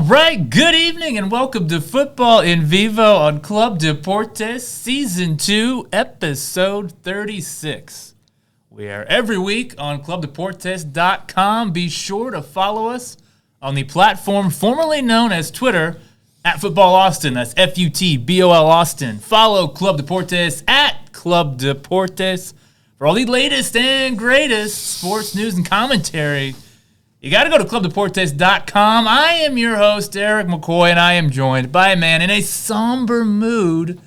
right, good evening and welcome to Futbol En Vivo on Club Deportes, Season 2, Episode 36. We are every week on clubdeportes.com. Be sure to follow us on the platform formerly known as Twitter, at Futbol Austin. That's Futbol Austin. Follow Club Deportes at Club Deportes for all the latest and greatest sports news and commentary. You got to go to clubdeportes.com. I am your host, Eric McCoy, and I am joined by a man in a somber mood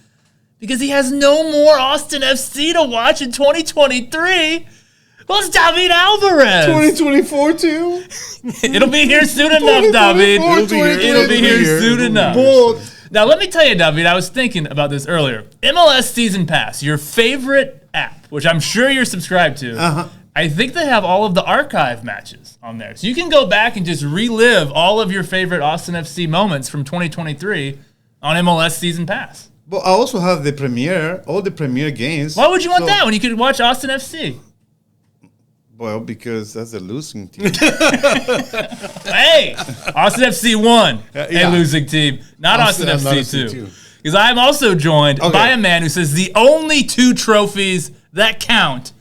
because he has no more Austin FC to watch in 2023. Well, it's David Alvarez. 2024 too? It'll be here soon enough, David. It'll be here soon enough. Now, let me tell you, David, I was thinking about this earlier. MLS Season Pass, your favorite app, which I'm sure you're subscribed to, I think they have all of the archive matches on there. So you can go back and just relive all of your favorite Austin FC moments from 2023 on MLS Season Pass. But I also have the premiere, all the premiere games. Why would you want that when you could watch Austin FC? Well, because that's a losing team. Hey, Austin FC won, a losing team, not Austin FC 2. Because I am also joined by a man who says the only two trophies that count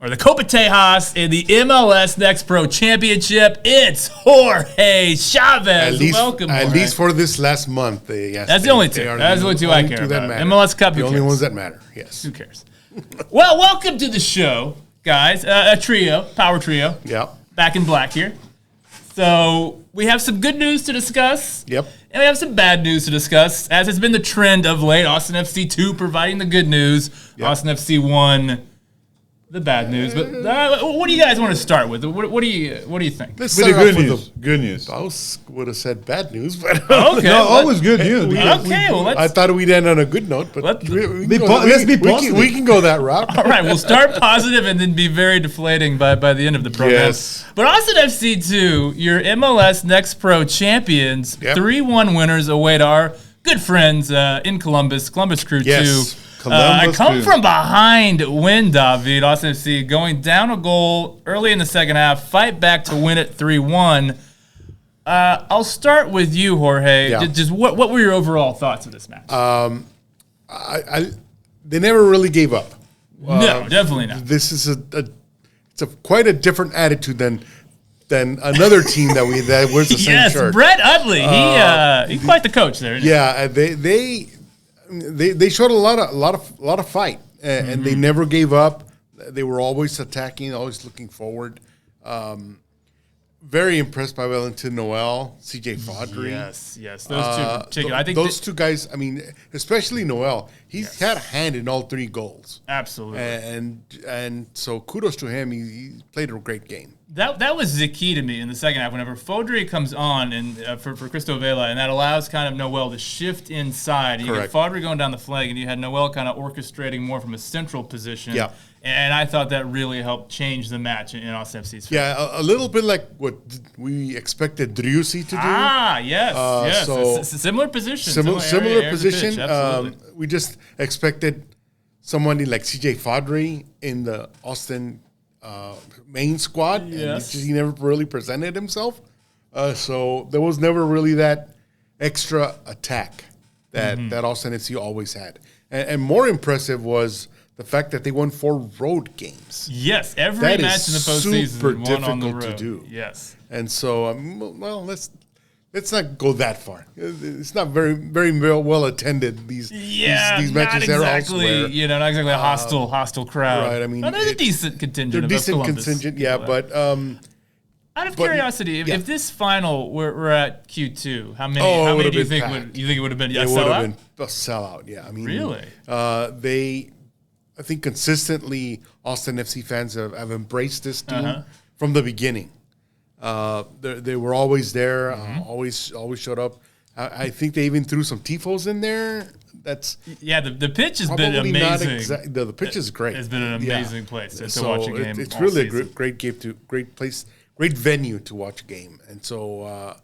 are the Copa Tejas and the MLS Next Pro Championship. It's Jorge Chavez. Welcome, Jorge. At least for this last month. That's the only two. That's the only two I care about. MLS Cup, the only ones that matter, yes. Who cares? Well, welcome to the show, guys. A trio, power trio. Yeah. Back in black here. So we have some good news to discuss. Yep. And we have some bad news to discuss, as has been the trend of late. Austin FC 2 providing the good news. Yep. Austin FC 1 the bad news. But what do you guys want to start with? What do you think? Let's start off with the good news. I would have said bad news, but okay. No, always good news. I thought we'd end on a good note, but let's be positive. We can go that route. All right, we'll start positive and then be very deflating by the end of the program. Yes. But Austin FC 2, your MLS Next Pro champions, 3-1 winners await our good friends in Columbus Crew 2. I come from behind win, David. Austin FC going down a goal early in the second half, fight back to win it 3-1. I'll start with you, Jorge. Yeah. Just what were your overall thoughts of this match? They never really gave up. No, definitely not. This is quite a different attitude than another team that wears the same shirt. Yes, Brett Utley. He's quite the coach there. Yeah, They showed a lot of fight, and they never gave up. They were always attacking, always looking forward. Very impressed by Valentin Noel, CJ Fodry. Yes, those two. I think those two guys. I mean, especially Noel. He's had a hand in all three goals. Absolutely, and so kudos to him. He played a great game. That was the key to me in the second half. Whenever Fodry comes on and for Cristo Vela, and that allows kind of Noel to shift inside. You get Fodry going down the flank, and you had Noel kind of orchestrating more from a central position. Yeah. And I thought that really helped change the match in Austin FC's favor. Yeah, a little bit like what we expected Driussi to do. Yes. So similar position. Similar position. Pitch, we just expected somebody like CJ Fodry in the Austin main squad, and he never really presented himself. So there was never really that extra attack that Austin FC always had. And more impressive was the fact that they won 4 road games. Yes, every match in the postseason super won on the difficult road. to do. Yes, and so let's not go that far. It's not very well attended. These matches not exactly, are elsewhere. Not exactly a hostile crowd. Right. I mean, there's a decent contingent. They're decent Columbus contingent. people, But out of curiosity, if this final we're at Q2, how many do you think it would have been? It would have been a sellout. Yeah, I mean, really, I think consistently Austin FC fans have embraced this team from the beginning. They were always there, always showed up. I think they even threw some tifos in there. The pitch has been amazing. The pitch is great. It's been an amazing place to watch a game. It's really a great place, great venue to watch a game. And so,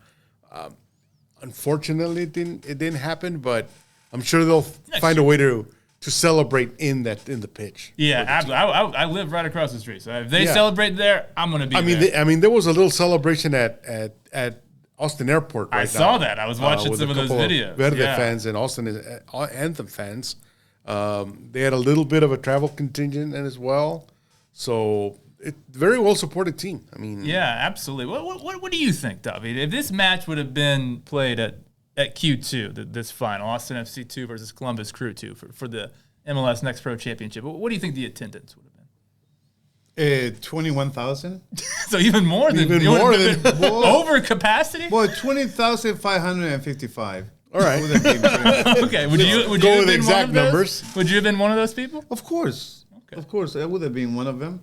unfortunately, it didn't happen. But I'm sure they'll find a way to celebrate in the pitch. Yeah, absolutely. I live right across the street, so if they celebrate there, I'm going to be there. There was a little celebration at Austin Airport right I now. saw that. I was watching some of those videos. Verde fans and Austin Anthem fans. They had a little bit of a travel contingent as well. So it's very well supported team. I mean, yeah, absolutely. What do you think, David? If this match would have been played at Q2, this final, Austin FC 2 versus Columbus Crew 2 for the MLS Next Pro Championship, what do you think the attendance would have been? 21,000. So even more than over capacity. Well, 20,555. All right. Okay. Would you go have with been exact one of those? numbers? Would you have been one of those people? Of course. Okay. Of course, I would have been one of them.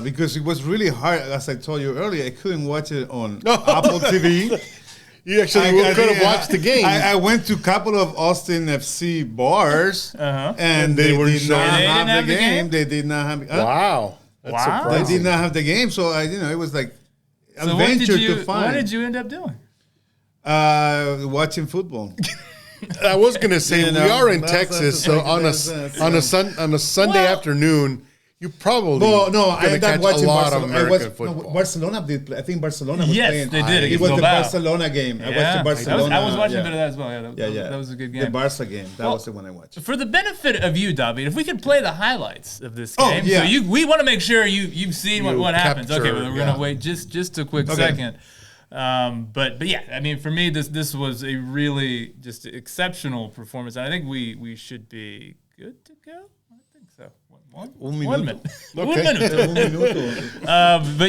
Because it was really hard, as I told you earlier. I couldn't watch it on Apple TV. You actually could have watched the game. I went to a couple of Austin FC bars, and they did not have the game. They did not have. Wow. That's surprising. They did not have the game, so it was like so adventure to find. What did you end up doing? Watching football. I was gonna say we are in Texas, so on a Sunday afternoon, you probably I ended up watching a lot of American football. No, Barcelona did play. I think Barcelona was playing. Yes, they did. It was the Barcelona game. I watched the Barcelona. I was watching a bit of that as well. Yeah, that was a good game. The Barca game. That was the one I watched. For the benefit of you, David, if we could play the highlights of this game. Yeah. So we want to make sure you've seen what happens. Okay, well, we're going to wait just a quick second. But yeah, I mean, for me, this was a really just exceptional performance. And I think we should be good to go. I think so. One minute. But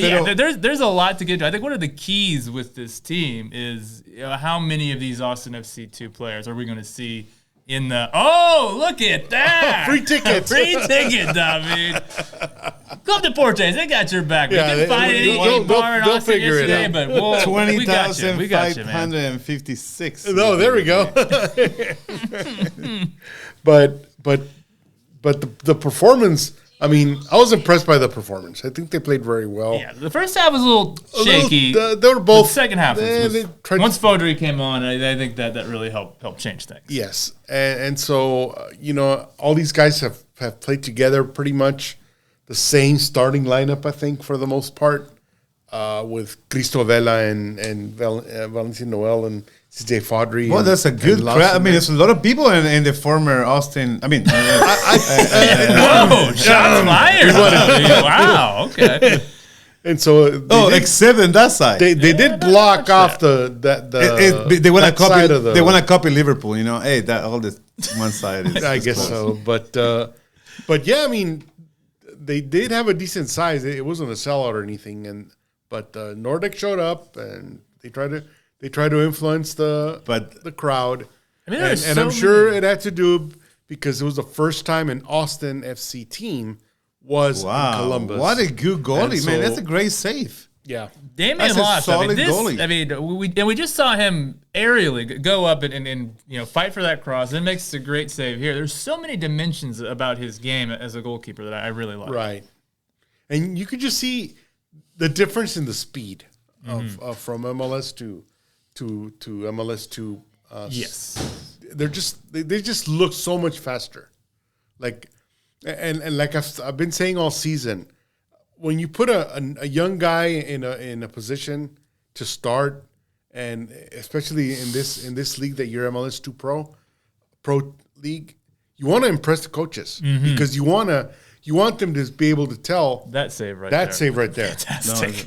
yeah, there's a lot to get to. I think one of the keys with this team is how many of these Austin FC 2 players are we going to see in the... Oh, look at that! Free tickets! Free ticket, David. Club Deportes, they got your back. Yeah, we can find any bar in Austin yesterday, but 20,556. No, there we go. But the performance, I mean, I was impressed by the performance. I think they played very well. Yeah, the first half was a little shaky. They were both. The second half once Fodry came on, I think that really helped change things. Yes, and so all these guys have played together pretty much the same starting lineup. I think for the most part, with Cristo Vela and Valencia Noel and CJ Fodry. Well, that's a good crowd. I mean, there's a lot of people in the former Austin. I mean, whoa, shots fired! Wow, okay. And so, except in that side, they did block off they want to copy. They want to copy Liverpool. Hey, all this one side. I guess so, but yeah, I mean, they did have a decent size. It wasn't a sellout or anything, but Nordic showed up and they tried to influence the crowd. I mean, and I'm sure it had to do because it was the first time an Austin FC team was in Columbus. What a good goalie, man. That's a great save. Yeah. Damian Loss, solid goalie. I mean, we just saw him aerially go up and fight for that cross and makes a great save here. There's so many dimensions about his game as a goalkeeper that I really like. Right. And you could just see the difference in the speed of from MLS to MLS to yes, they just look so much faster, like like I've been saying all season, when you put a young guy in a position to start, and especially in this league that you're MLS 2 Pro league, you want to impress the coaches because you want them to be able to tell that save right there. Fantastic.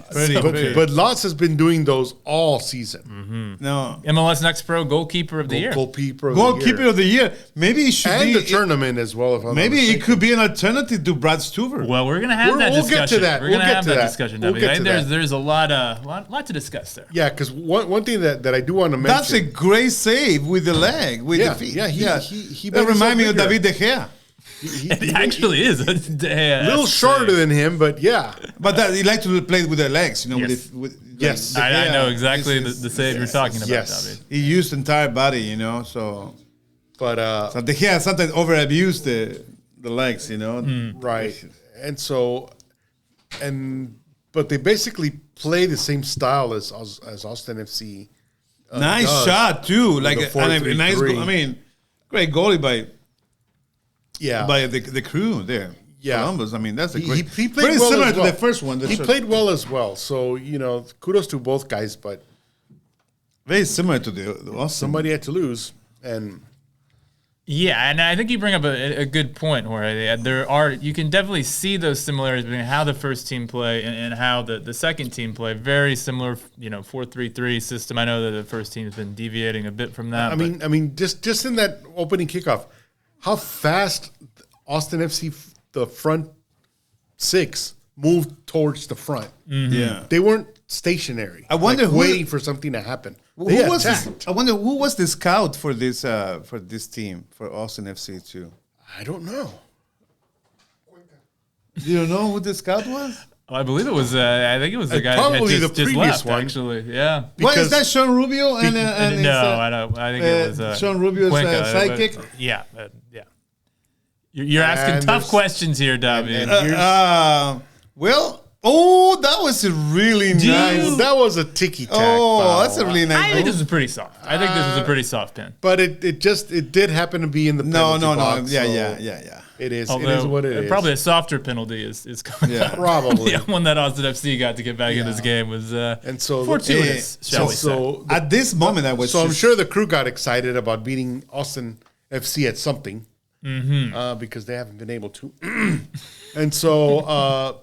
But Lots has been doing those all season. No, MLS Next Pro goalkeeper of the year. Goalkeeper of the year. Maybe it should be the tournament as well. Maybe it could be an alternative to Brad Stuver. Well, we're gonna have that discussion. We'll get to that. We're gonna have that discussion. There's a lot to discuss there. Yeah, because one thing that I do want to mention. That's a great save with the leg, with the feet. Yeah, he that reminds me of David De Gea. It actually is a little shorter than him, but yeah. But he likes to play with the legs, Yes, I know exactly the save you're talking about. Yes, David. He used the entire body, So, but so De Gea sometimes overabused the legs, Right, and so, but they basically play the same style as Austin FC. Nice shot too, like a nice. I mean, great goalie by the crew there. Yeah, Columbus. I mean, that's a great. He played very similar to the first one. He played well as well. So kudos to both guys. But Very similar to the Austin. Somebody had to lose, and Yeah, and I think you bring up a good point, Jorge. You can definitely see those similarities between how the first team play and how the second team play. Very similar, 4-3-3 system. I know that the first team's been deviating a bit from that. I mean, just in that opening kickoff, how fast Austin FC, the front six, moved towards the front. Mm-hmm. Yeah, they weren't stationary. I wonder waiting for something to happen. Who was this, I wonder who was the scout for this team, for Austin FC too. I don't know. You don't know who the scout was? I believe it was. I think it was the guy probably that the just previous left. one. Actually, yeah. What is that? Sean Rubio and No, I don't. I think it was Sean Rubio's Cuenca. sidekick. Yeah, yeah. You're asking tough questions here, David. That was a really nice. That was a ticky tack. That's a really nice. I think this was pretty soft. I think this was a pretty soft pin. But it did happen to be in the penalty box, Yeah, so yeah. It is. Although, it is what it is. Probably a softer penalty is coming. Yeah. up. Probably. The one that Austin FC got to get back in this game was and so fortuitous, shall we say. At this moment, I was. So I'm sure the crew got excited about beating Austin FC at something because they haven't been able to. And so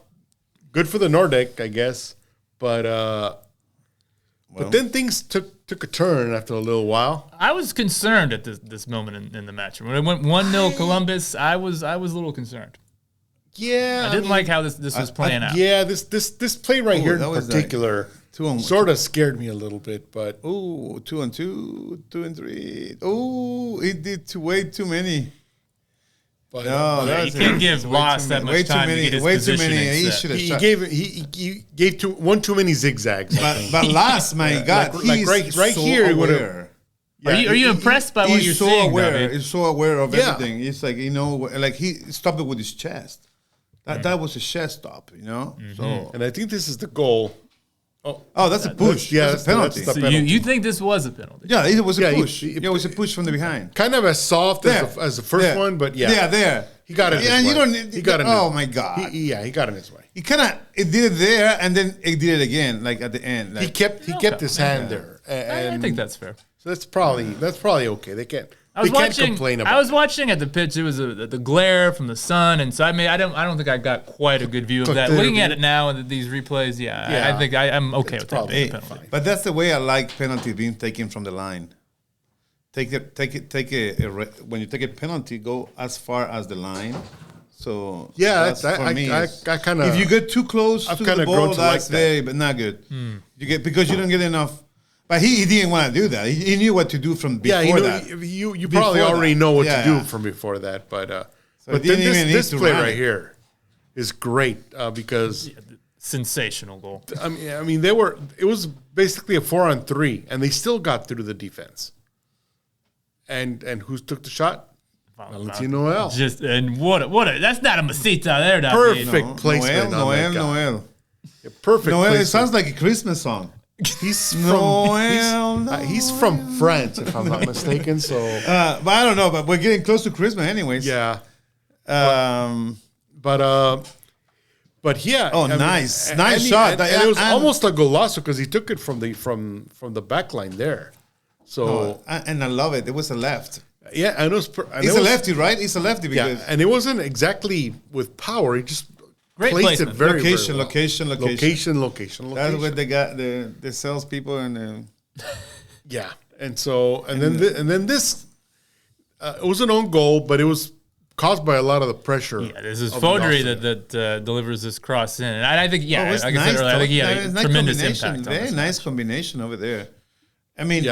good for the Nordic, I guess. But then things took a turn after a little while. I was concerned at this moment in the match. When it went 1-0 Columbus, I was a little concerned. Yeah. I didn't like how this was playing out. Yeah, this play right here in was particular sort of scared me a little bit, but 2-2, 2-3. He did way too many. But You can't give Loss that much time to get his positioning set. He gave one too many zigzags. But Loss, my God, he's right so here. Aware. Are you impressed by what you're seeing? Aware. He's so aware of everything. It's like like he stopped it with his chest. That was a chest stop, So, and I think this is the goal. Oh, that's a push. That's a penalty. That's the So penalty. you think this was a penalty? Yeah, it was a Yeah, push. It was a push from the behind. Kind of as soft as the first one, but yeah. There. He got it. He got it. Oh my God. He got it his way. He it did it there, and then it did it again, like at the end. Like, He kept his hand there, and I think that's fair. so that's probably okay. They can't complain about. I was watching at the pitch. It was the glare from the sun, and so I don't think I got quite a good view of that. Looking at it now and these replays, I think I'm okay with that being a penalty. But that's the way I like penalty being taken from the line. When you take a penalty, go as far as the line. So for me. I kind of. If you get too close to the ball, that's but not good. Because you don't get enough. But he didn't want to do that. He knew what to do from before that. You probably already know what to do from before that. But then this play right here is great because sensational goal. I mean it was basically a 4-on-3, and they still got through the defense. And who took the shot? Valentino Noel. That's not a Masita there. Perfect placement. Noel. Yeah, perfect. Noel. placement. It sounds like a Christmas song. He's from from France, if I'm not mistaken. So, but I don't know. But we're getting close to Christmas, anyways. Yeah. But yeah. Oh, nice shot. And it was almost a golazo because he took it from the back line there. So and I love it. It was a left. Yeah, and It's a lefty, right? It's a lefty because and it wasn't exactly with power. He just great placed placement. it very location. That's what they got the salespeople and and so then this it was an own goal, but it was caused by a lot of the pressure. Yeah, this is Fodry that delivers this cross in, and I think like I said earlier, I think he had a nice tremendous impact. Very nice combination over there. I mean,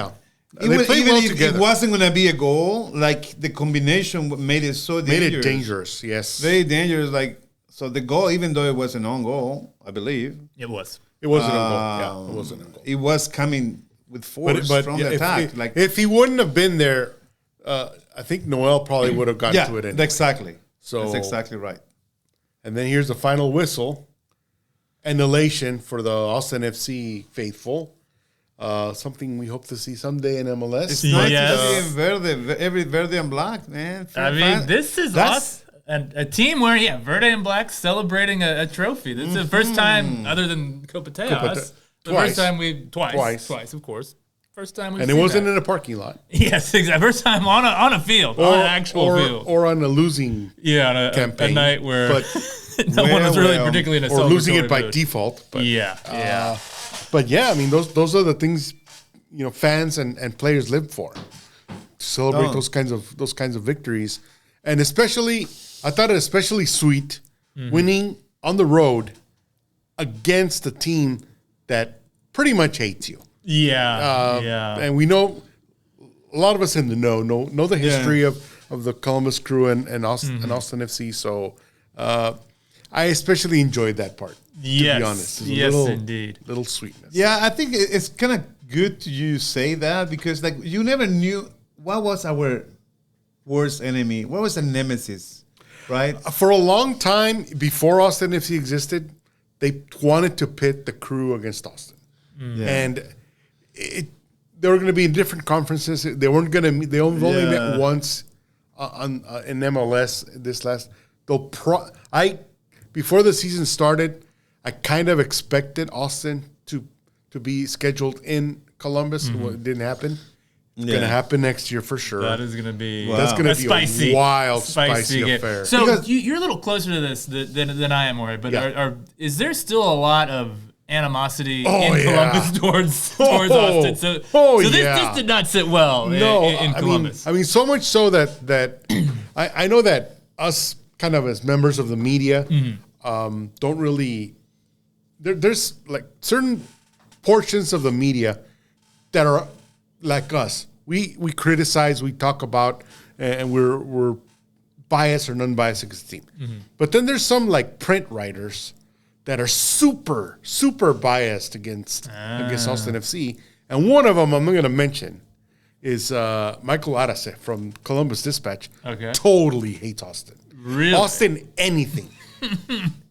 Even if together. It wasn't going to be a goal, like the combination made it so dangerous. Made it dangerous, yes. Very dangerous. So the goal, even though it was an own goal, I believe. It was. It wasn't a goal. Yeah, it wasn't a goal. It was coming with force from the attack. If he wouldn't have been there, I think Noel probably would have gotten to it anyway. Exactly. That's exactly right. And then here's the final whistle. An elation for the Austin FC faithful. Something we hope to see someday in MLS. It's nice to see every Verde and Black, man. This is us. And a team where, Verde and Black celebrating a trophy. This is the first time, other than Copa Tejas, the first time twice, of course. First time we've And seen it wasn't that. in a parking lot. Yes, exactly. First time on a field, on an actual field. Or on a losing On a campaign. a night where But no one was really particularly in a or losing it by celebratory mood. default. But, Yeah. But yeah, I mean, those are the things, fans and players live for. To celebrate those kinds of victories. And especially, I thought it especially sweet winning on the road against a team that pretty much hates you. Yeah. And we know, a lot of us in the know the history of the Columbus Crew and Austin FC. So I especially enjoyed that part, to be honest. Yes, indeed. Little sweetness. Yeah, I think it's kind of good you say that because like you never knew what was our worst enemy. What was the nemesis, right? For a long time, before Austin FC existed, they wanted to pit the Crew against Austin. Yeah. And they were going to be in different conferences. They weren't going to meet. They only met once in MLS this last. Before the season started, I kind of expected Austin to be scheduled in Columbus. Well, it didn't happen. It's going to happen next year for sure. That is going to be That's going to be a wild, spicy game. affair. So Because- you're a little closer to this than I am, Jorge. But is there still a lot of animosity in Columbus towards Austin? So this did not sit well in Columbus. I mean, so much so that I know that us kind of as members of the media don't really. There's like certain portions of the media that are like us. We criticize, we talk about, and we're biased or non-biased against the team. But then there's some like print writers that are super, super biased against Austin FC. And one of them I'm not going to mention is Michael Arce from Columbus Dispatch. Okay. Totally hates Austin. Really? Austin anything.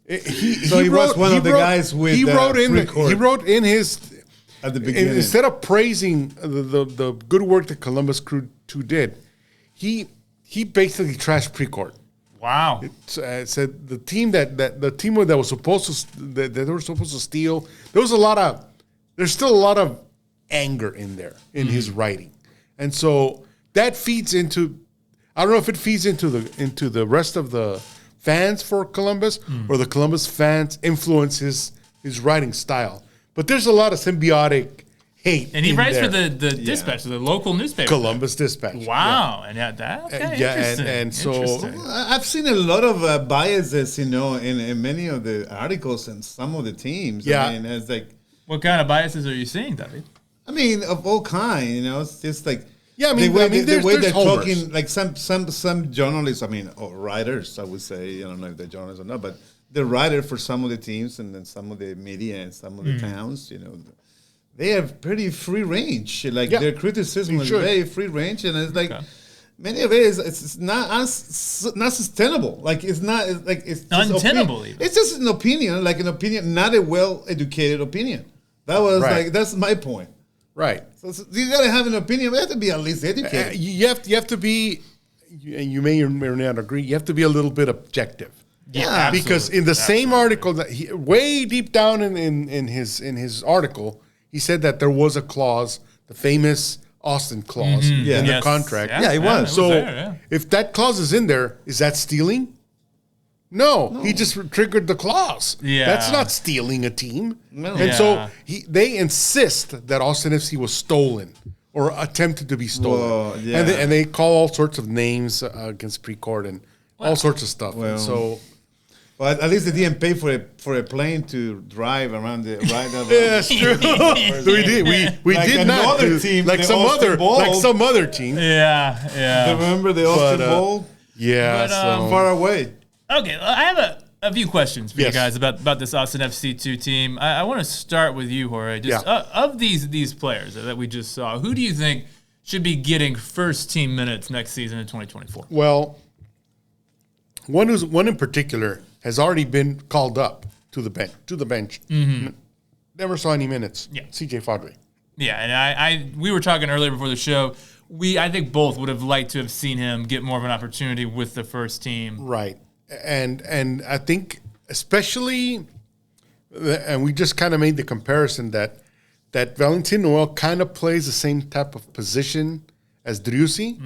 He was one of the guys with he wrote in his at the beginning. instead of praising the good work that Columbus Crew 2 did, he basically trashed Precourt. Wow. Said the team that was supposed to that they were supposed to steal. There's still a lot of anger in there in his writing, and so that feeds into. I don't know if it feeds into the rest of the fans for Columbus or the Columbus fans influence his writing style. But there's a lot of symbiotic hate. And he in writes there. for the Dispatch, the local newspaper. Columbus Dispatch. Wow. And interesting. and so Interesting. I've seen a lot of biases, in many of the articles and some of the teams. Yeah. I mean, it's like, What kind of biases are you seeing, David? I mean, of all kind. It's just like. Yeah, I mean, the way there's they're homers. talking, like some journalists, or writers, I would say, I don't know if they're journalists or not, but the writer for some of the teams and then some of the media and some of the towns, they have pretty free range. Like their criticism is very free range, and it's like many of it is it's not sustainable. Like it's just untenable. Even. It's just an opinion, not a well-educated opinion. That was that's my point. right. So you gotta have an opinion. You have to be at least educated. You have to be, and you may or may not agree. You have to be a little bit objective. Yeah, Because in the same article that way deep down in his article, he said that there was a clause, the famous Austin clause in the contract. Yeah, it was. So there, if that clause is in there, is that stealing? No, he just triggered the clause. Yeah. That's not stealing a team. No. And Yeah. so they insist that Austin FC was stolen or attempted to be stolen. Whoa, yeah. And they call all sorts of names against Precourt and all sorts of stuff. Well, and so But at least they didn't pay for a plane to drive around the right. yeah, that's true. we Like did not another do, team, like the some Austin other Bowl. team. Yeah. Remember the Austin Bowl? Yeah, But, so Far away. Okay, I have a few questions for you Yes. guys about this Austin FC2 team. I want to start with you, Jorge. Just of these players that we just saw, who do you think should be getting first team minutes next season in 2024? well, one in particular has already been called up to the bench. Never saw any minutes. Yeah. CJ Fadri. Yeah, and we were talking earlier before the show. I think both would have liked to have seen him get more of an opportunity with the first team. Right. And I think especially, and we just kind of made the comparison that that Valentin Noel kind of plays the same type of position as Driussi.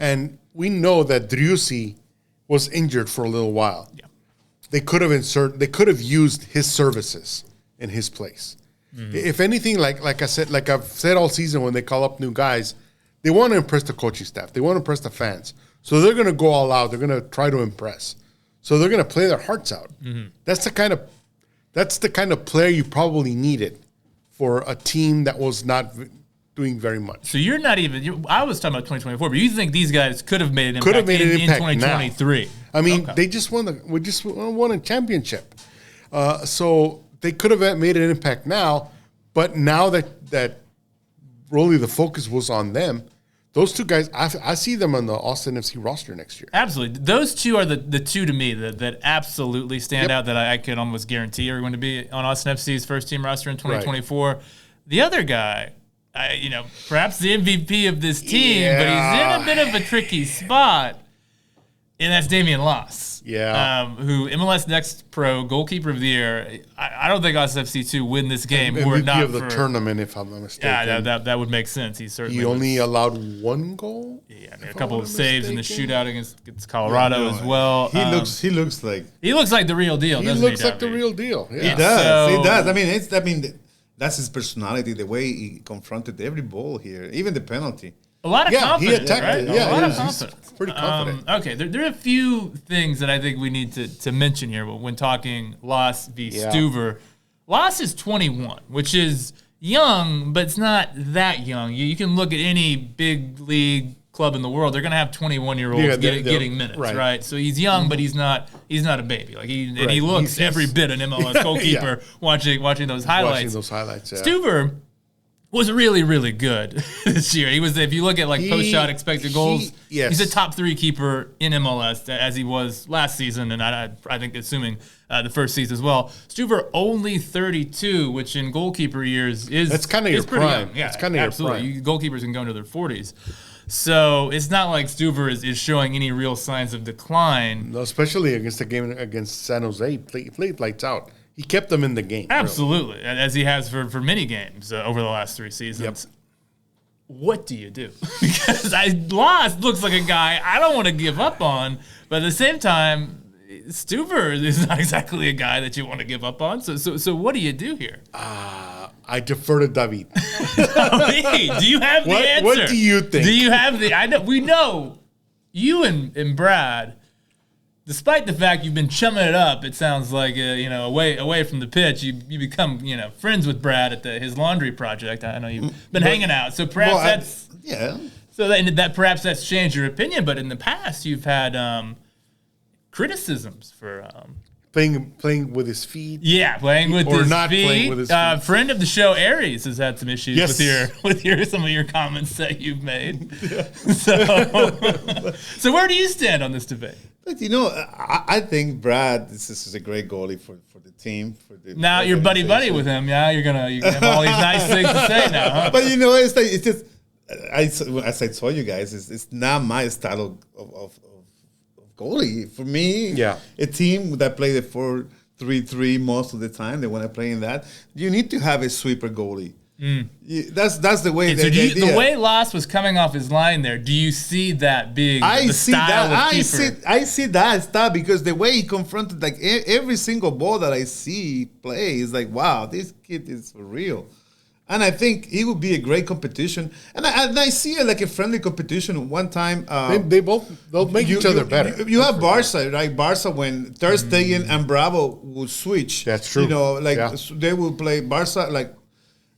And we know that Driussi was injured for a little while. Yeah. They could have used his services in his place. If anything, like I've said all season, when they call up new guys, they want to impress the coaching staff. They want to impress the fans. So they're going to go all out. They're going to try to impress. So they're going to play their hearts out. That's the kind of player you probably needed for a team that was not doing very much. So you're not even. I was talking about 2024, but you think these guys could have made an impact, in 2023? Now. I mean, they just won a championship. So they could have made an impact now, but now that really the focus was on them, those two guys, I see them on the Austin FC roster next year. Absolutely. Those two are the two to me that absolutely stand out, that I could almost guarantee are going to be on Austin FC's first-team roster in 2024. Right. The other guy, perhaps the MVP of this team, but he's in a bit of a tricky spot, and that's Damian Loss. Who MLS Next Pro Goalkeeper of the Year. I don't think Austin FC 2 win this game were it not of the tournament, if I'm not mistaken. Yeah, that would make sense. He only allowed one goal. Yeah, a couple of saves in the shootout against Colorado as well. He looks like the real deal. He looks like the real deal. Yeah. He does. He does. That's his personality. The way he confronted every ball here, even the penalty. A lot of confidence, he attacked right? it. Yeah, a lot of confidence. Pretty confident. Okay, there are a few things that I think we need to mention here when talking Loss v. Stuver. Loss is 21, which is young, but it's not that young. You can look at any big league club in the world; they're going to have 21-year-olds getting minutes, right? So he's young, but he's not a baby. He looks every bit an MLS goalkeeper watching those highlights. Stuver was really, really good this year. He was, if you look at post-shot expected goals, he's a top 3 keeper in MLS, as he was last season, and I think assuming the first season as well. Stuver only 32, which in goalkeeper years is kind of your prime. Young. Yeah, it's kind of your prime. Goalkeepers can go into their 40s. So it's not like Stuver is showing any real signs of decline. No, especially against the game against San Jose. He played lights out. He kept them in the game. Absolutely, really. As he has for many games over the last 3 seasons. Yep. What do you do? Because Lost looks like a guy I don't want to give up on, but at the same time, Stuver is not exactly a guy that you want to give up on. So what do you do here? I defer to David. David, do you have the answer? What do you think? Do you have the? We know you and Brad. Despite the fact you've been chumming it up, it sounds like away from the pitch, you become friends with Brad at his laundry project. I know you've been hanging out, so perhaps perhaps that's changed your opinion. But in the past, you've had criticisms for playing with his feet. Yeah, playing with his feet. Playing with his feet. Friend of the show, Aries, has had some issues with some of your comments that you've made. So where do you stand on this debate? But I think Brad, this is a great goalie for the team. Now you're buddy with him. Yeah, you have all these nice things to say now. Huh? But it's just as I told you guys, it's not my style of goalie. For me, a team that play the 4-3-3 most of the time, they want to play in that. You need to have a sweeper goalie. That's the way. The way Loss was coming off his line there, do you see that being the style of keeper? I see that style because the way he confronted every single ball that I see play is like, wow, this kid is for real. And I think he would be a great competition. And I see it like a friendly competition. One time, they'll make each other better. You have Barca, right? Barca, when Ter Stegen and Bravo would switch. That's true. They will play Barca like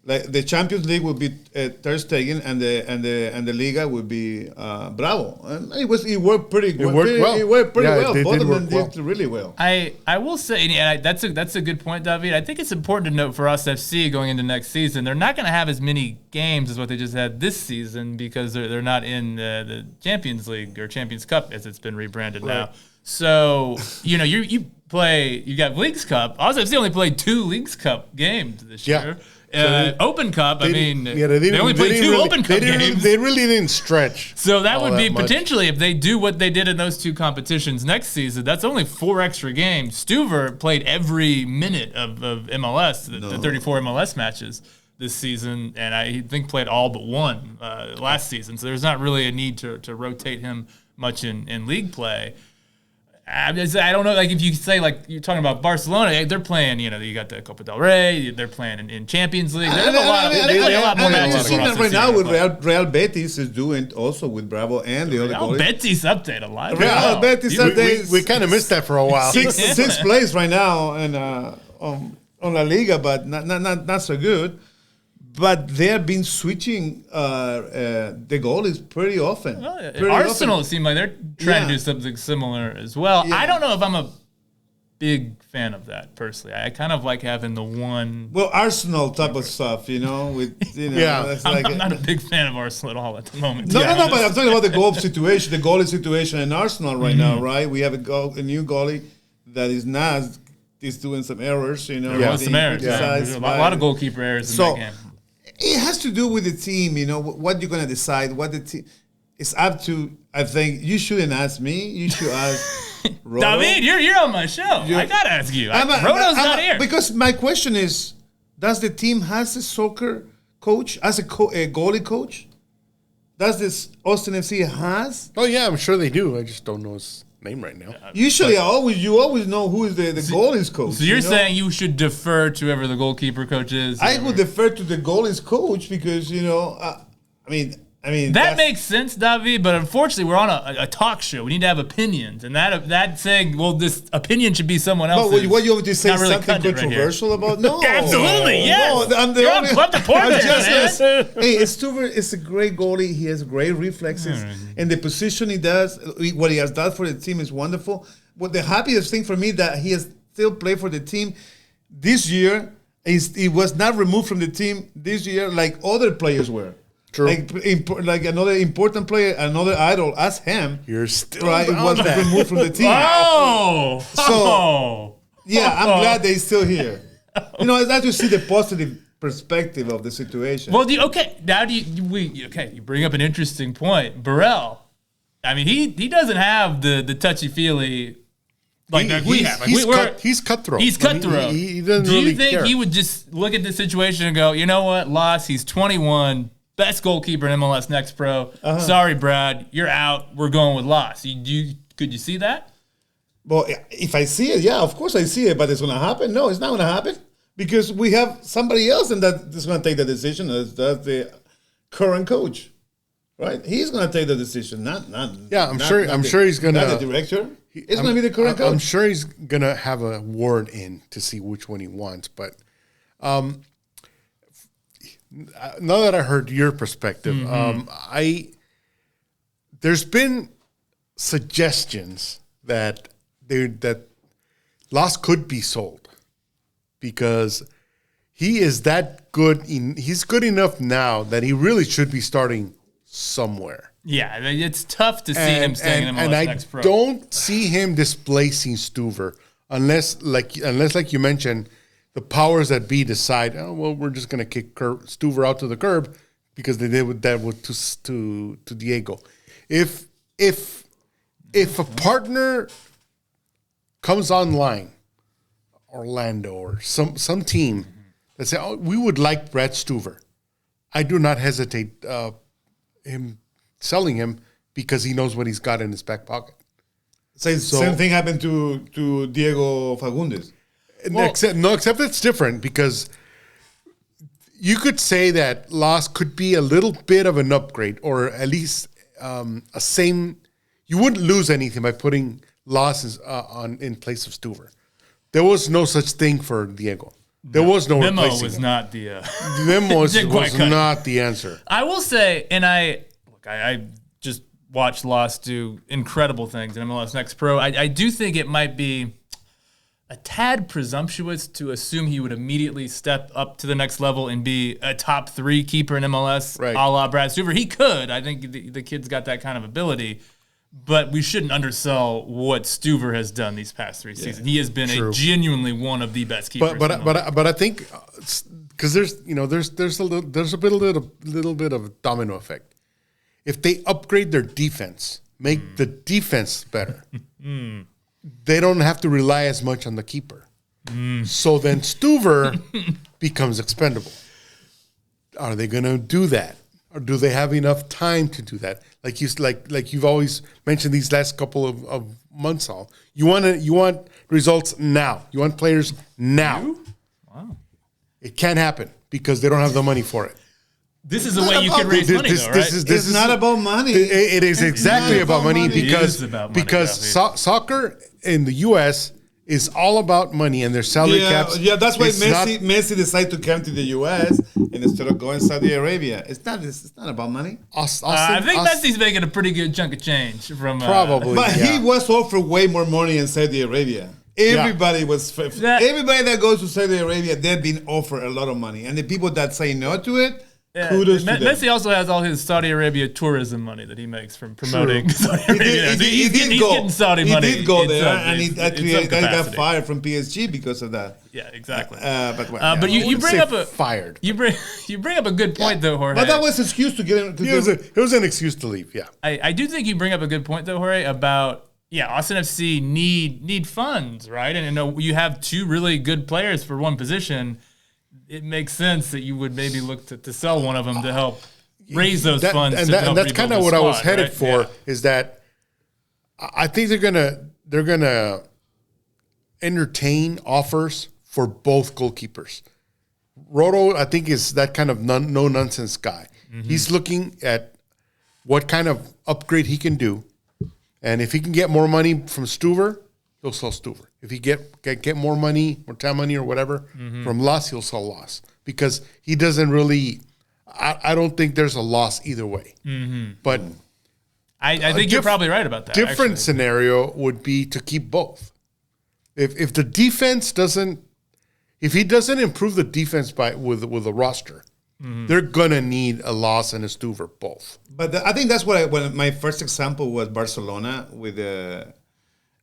the Champions League would be Ter Stegen and the Liga would be Bravo, and it worked pretty well. It worked pretty well. Both of them did really well. I will say, and that's a good point, David. I think it's important to note for us FC going into next season, they're not going to have as many games as what they just had this season because they're not in the Champions League or Champions Cup as it's been rebranded now. So you got Leagues Cup. Austin FC only played 2 Leagues Cup games this year. Open Cup, they only played 2 Open Cup games. They really didn't stretch. So that would be potentially, if they do what they did in those 2 competitions next season, that's only 4 extra games. Stuver played every minute of MLS, the 34 MLS matches this season, and I think played all but one last season. So there's not really a need to rotate him much in league play. I don't know, like if you say like you're talking about Barcelona, they're playing. You got the Copa del Rey. They're playing in Champions League. They have a lot more matches. Right now, with Real Betis is doing also with Bravo and the other goalies. Betis update a lot. Real Betis update. We kind of missed that for a while. Sixth place right now, and on La Liga, but not so good. But they have been switching the goalies pretty often. Well, Arsenal, it seemed like they're trying to do something similar as well. Yeah. I don't know if I'm a big fan of that, personally. I kind of like having the one... Well, Arsenal type of stuff, That's I'm not a big fan of Arsenal at all at the moment. No, but I'm talking about the goalie situation in Arsenal right now, right? We have a new goalie that is doing some errors, some errors. There's a lot of goalkeeper errors in that game. It has to do with the team, what you're going to decide, what the team... It's up to, I think, you shouldn't ask me. You should ask Rodo. David, you're on my show. I got to ask you. Rodo's not here. Because my question is, does the team has a soccer coach, as a goalie coach? Does this Austin FC has? Oh, yeah, I'm sure they do. I just don't know his name right now. Usually, you always know who is the goalies coach. So you're saying you should defer to whoever the goalkeeper coach is? I would defer to the goalies coach because, that makes sense, David, but unfortunately, we're on a talk show. We need to have opinions, and that saying, well, this opinion should be someone else's. But what you want to say really something controversial about? No, absolutely, yes. No, I'm the You're on Club Deportes, man. Hey, Stuver is a great goalie. He has great reflexes, and the position he does, what he has done for the team is wonderful. But the happiest thing for me that he has still played for the team this year. He was not removed from the team this year like other players were. True. Like another important player, another idol as him. You're still was removed from the team. Yeah, I'm glad they're still here. It's nice to see the positive perspective of the situation. Well, you bring up an interesting point. Burrell, I mean, he doesn't have the touchy-feely like we have. He's cutthroat. He's cutthroat. He doesn't Do you really think care. he would just look at the situation and go, you know what, Loss, he's 21, best goalkeeper in MLS Next Pro. Sorry, Brad, you're out. We're going with Loss. Could you see that? Well, if I see it, yeah, of course I see it, but it's going to happen? No, it's not going to happen because we have somebody else and that is going to take the decision. That's the current coach, right? He's going to take the decision, I'm sure he's going to. Not the director. It's going to be the current coach. I'm sure he's going to have a word in to see which one he wants, but now that I heard your perspective, there's been suggestions that Loss could be sold because he is that good. He's good enough now that he really should be starting somewhere. Yeah, it's tough to see him staying in MLS Next Pro. And I don't see him displacing Stuver unless, like you mentioned, the powers that be decide, we're just going to kick Stuver out to the curb because they did that to Diego. If a partner comes online, Orlando or some team that say, we would like Brad Stuver, I do not hesitate him selling him because he knows what he's got in his back pocket. Same thing happened to Diego Fagundes. Except it's different because you could say that Loss could be a little bit of an upgrade or at least a same. You wouldn't lose anything by putting Loss in place of Stuver. There was no such thing for Diego. There was no Memo replacing was him. not the Memo was not the answer. I will say, and I just watched Loss do incredible things in MLS Next Pro. I do think it might be a tad presumptuous to assume he would immediately step up to the next level and be a top 3 keeper in MLS, right, a la Brad Stuver. He could. I think the kid's got that kind of ability. But we shouldn't undersell what Stuver has done these past 3 seasons. He has been a genuinely one of the best keepers. But I think because there's a little bit of domino effect. If they upgrade their defense, make the defense better, they don't have to rely as much on the keeper. So then Stuver becomes expendable. Are they going to do that? Or do they have enough time to do that? Like you've always mentioned these last couple of months. You want results now. You want players now. Wow. It can't happen because they don't have the money for it. This is the way you can raise money, though, right? It's not about money. It is exactly about money because soccer in the U.S. is all about money and their salary caps. Yeah, that's why Messi decided to come to the U.S. and instead of going to Saudi Arabia. It's not about money. I think Messi's making a pretty good chunk of change from probably. But he was offered way more money in Saudi Arabia. Everybody that goes to Saudi Arabia, they've been offered a lot of money, and the people that say no to it. Yeah. Kudos to them. Messi also has all his Saudi Arabia tourism money that he makes from promoting Saudi Arabia. He's getting Saudi money. He did go there, and he got fired from PSG because of that. Yeah, exactly. But you bring up a fired. You bring up a good point though, Jorge. But that was an excuse to get him. It was an excuse to leave. Yeah, I do think you bring up a good point though, Jorge, about Austin FC need funds, right? And you have two really good players for one position. It makes sense that you would maybe look to sell one of them to help raise those funds. And that's kind of what I was headed for. Is that I think they're gonna entertain offers for both goalkeepers. Roto, I think, is that kind of no nonsense guy. Mm-hmm. He's looking at what kind of upgrade he can do, and if he can get more money from Stuver, he'll sell Stuver. If he get more money, more time money or whatever from Loss, he'll sell Loss. Because he doesn't really I don't think there's a loss either way. Mm-hmm. But I think you're probably right about that. Different scenario would be to keep both. If the defense doesn't improve the defense with a roster, they're gonna need a Loss and a Stuver both. But I think that's when my first example was Barcelona with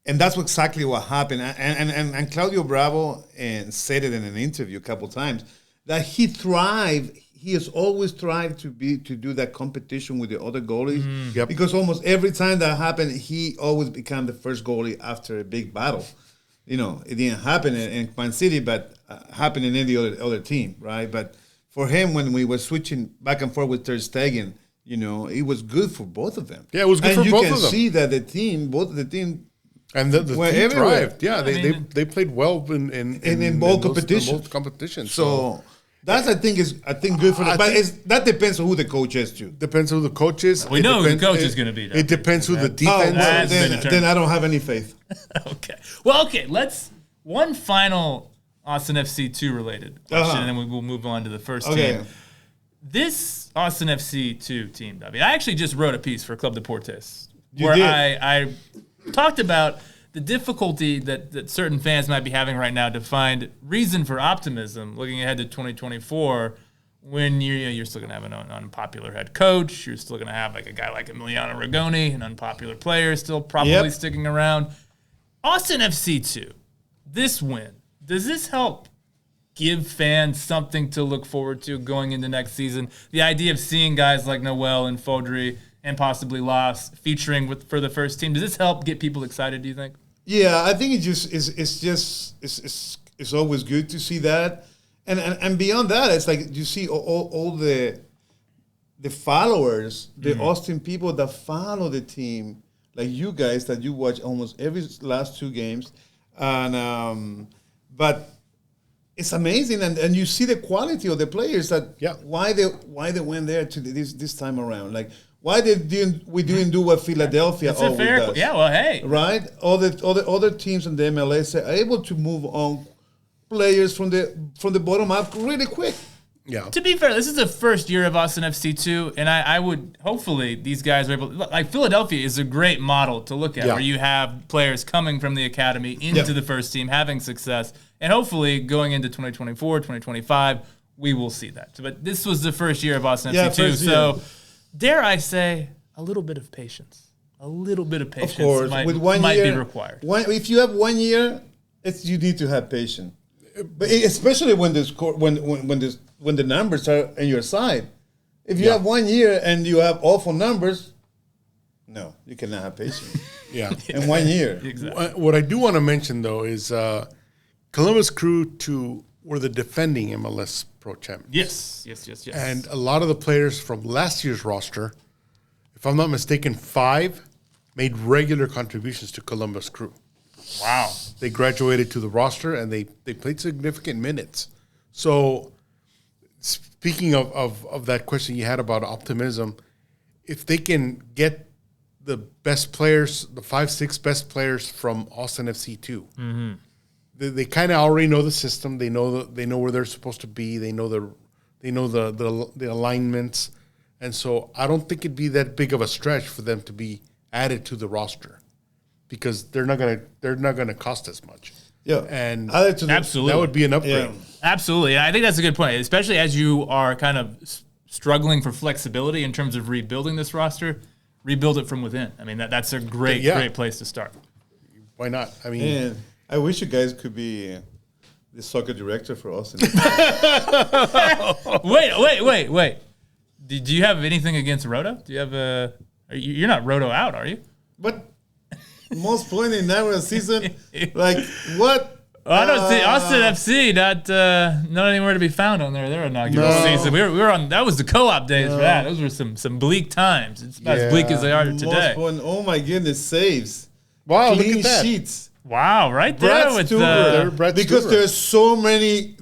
and that's exactly what happened. And Claudio Bravo said it in an interview a couple times that he has always thrived to do that competition with the other goalies. Yep. Because almost every time that happened, he always became the first goalie after a big battle. It didn't happen in Man City, but happened in any other team, right? But for him, when we were switching back and forth with Ter Stegen, it was good for both of them. Yeah, it was good for both of them. And you can see that both of the team. And the team thrived. Yeah, they played well in both competitions. Both competitions. So that's I think good for them. But that depends on who the coach is too. Depends who the coach is. We know who the coach is going to be. It depends who the defense is. Then I don't have any faith. Okay. Well, let's one final Austin FC 2 related question, and then we'll move on to the first team. This Austin FC 2 team, I actually just wrote a piece for Club Deportes where I talked about the difficulty that certain fans might be having right now to find reason for optimism looking ahead to 2024 when you're still going to have an unpopular head coach. You're still going to have a guy like Emiliano Rigoni, an unpopular player, still probably sticking around. Austin FC 2, this win, does this help give fans something to look forward to going into next season? The idea of seeing guys like Noel and Fodry and possibly Loss featuring for the first team. Does this help get people excited, do you think? Yeah, I think it's always good to see that. And beyond that, it's like you see all the followers, the Austin people that follow the team, like you guys that you watch almost every last two games. And but it's amazing, and you see the quality of the players why they went there to this time around. Like why we didn't do what Philadelphia always does. Yeah, well, hey. Right? All the other teams in the MLS are able to move on players from the bottom up really quick. Yeah. To be fair, this is the first year of Austin FC 2, and I would hopefully these guys are able like Philadelphia is a great model to look at where you have players coming from the academy into the first team having success, and hopefully going into 2024, 2025, we will see that. But this was the first year of Austin FC 2, so dare I say, a little bit of patience. A little bit of patience of course. might be required. If you have 1 year, you need to have patience. But especially when the numbers are on your side. If you have 1 year and you have awful numbers, no, you cannot have patience. In 1 year. Exactly. What I do want to mention, though, is Columbus Crew were the defending MLS Pro Champs. Yes. And a lot of the players from last year's roster, if I'm not mistaken, 5 made regular contributions to Columbus Crew. Wow. They graduated to the roster, and they played significant minutes. So speaking of that question you had about optimism, if they can get the best players, the 5-6 best players from Austin FC too, they kind of already know the system. They know where they're supposed to be. They know the alignments, and so I don't think it'd be that big of a stretch for them to be added to the roster because they're not gonna cost as much. Yeah, and absolutely, that would be an upgrade. Yeah. Absolutely, and I think that's a good point, especially as you are kind of struggling for flexibility in terms of rebuilding this roster. Rebuild it from within. I mean, that's a great place to start. Why not? I mean, And I wish you guys could be the soccer director for us. Wait. Do you have anything against Roto? Do you have you're not Roto out, are you? But most point in that season, like what? I don't see Austin FC not anywhere to be found on their inaugural season. We were on, that was the co-op days for that. Those were some bleak times. It's about as bleak as they are today. Oh my goodness, saves! Wow, Clean look at that. sheets. Wow, right there with Because there's so many.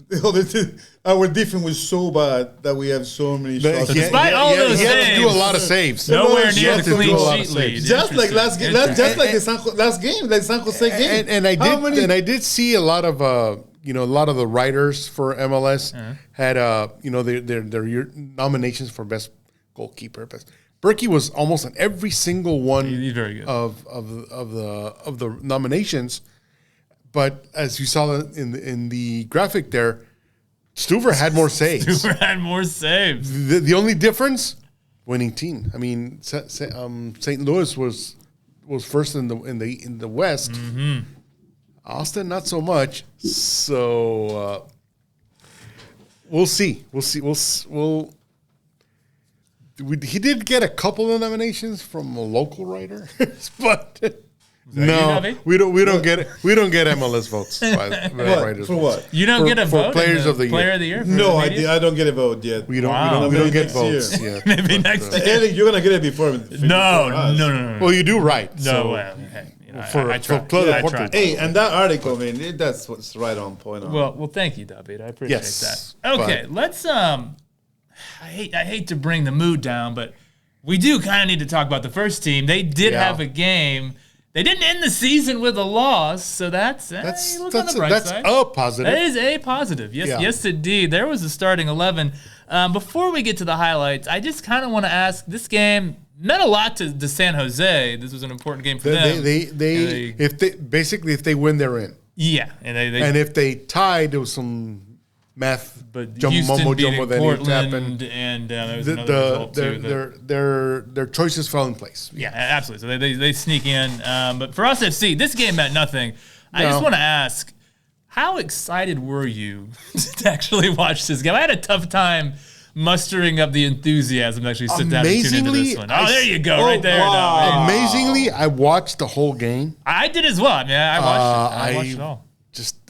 Our defense was so bad that we have so many shots. Despite all those he had to do a saves, lot of saves. nowhere He near had the to do a lot clean of sheet lead. Just like last game, just like the last game, like San Jose game. And I did see a lot of a lot of the writers for MLS had their nominations for best goalkeeper. Berkey was almost on every single one He's very good. of the nominations, but as you saw in the graphic there, Stuver had more saves. Stuver had more saves. The only difference, winning team. I mean, St. Louis was first in the West. Mm-hmm. Austin, not so much. So we'll see. He did get a couple of nominations from a local writer, but. No, we don't get it. We don't get MLS votes. For what? You don't get a vote for players of the player year. of the year. No, I don't get a vote yet. We don't get votes year. yet. Maybe next year. Eric, you're gonna get it before. No. Well, you do right. No, So well, hey, for Club I Deportes. tried. Hey, and that article, man, that's what's right on point. Well, thank you, David. I appreciate Yes, that. Okay, let's. I hate to bring the mood down, but we do kind of need to talk about the first team. They did have a game. They didn't end the season with a loss, so that's on the bright side. a positive. That is a positive. Yes, indeed. There was a starting 11. Before we get to the highlights, I just kind of want to ask, this game meant a lot to San Jose. This was an important game for them. If they win, they're in. Yeah, And if they tied, there was some math, but Houston beating that Portland, and there was another result too. Their choices fell in place. Yeah, absolutely. So they sneak in. But for us FC, this game meant nothing. I just want to ask, how excited were you to actually watch this game? I had a tough time mustering up the enthusiasm to actually sit down and tune into this one. Oh, there you go, right there. Wow. Amazingly, I watched the whole game. I did as well. I mean, I watched it. I watched it all.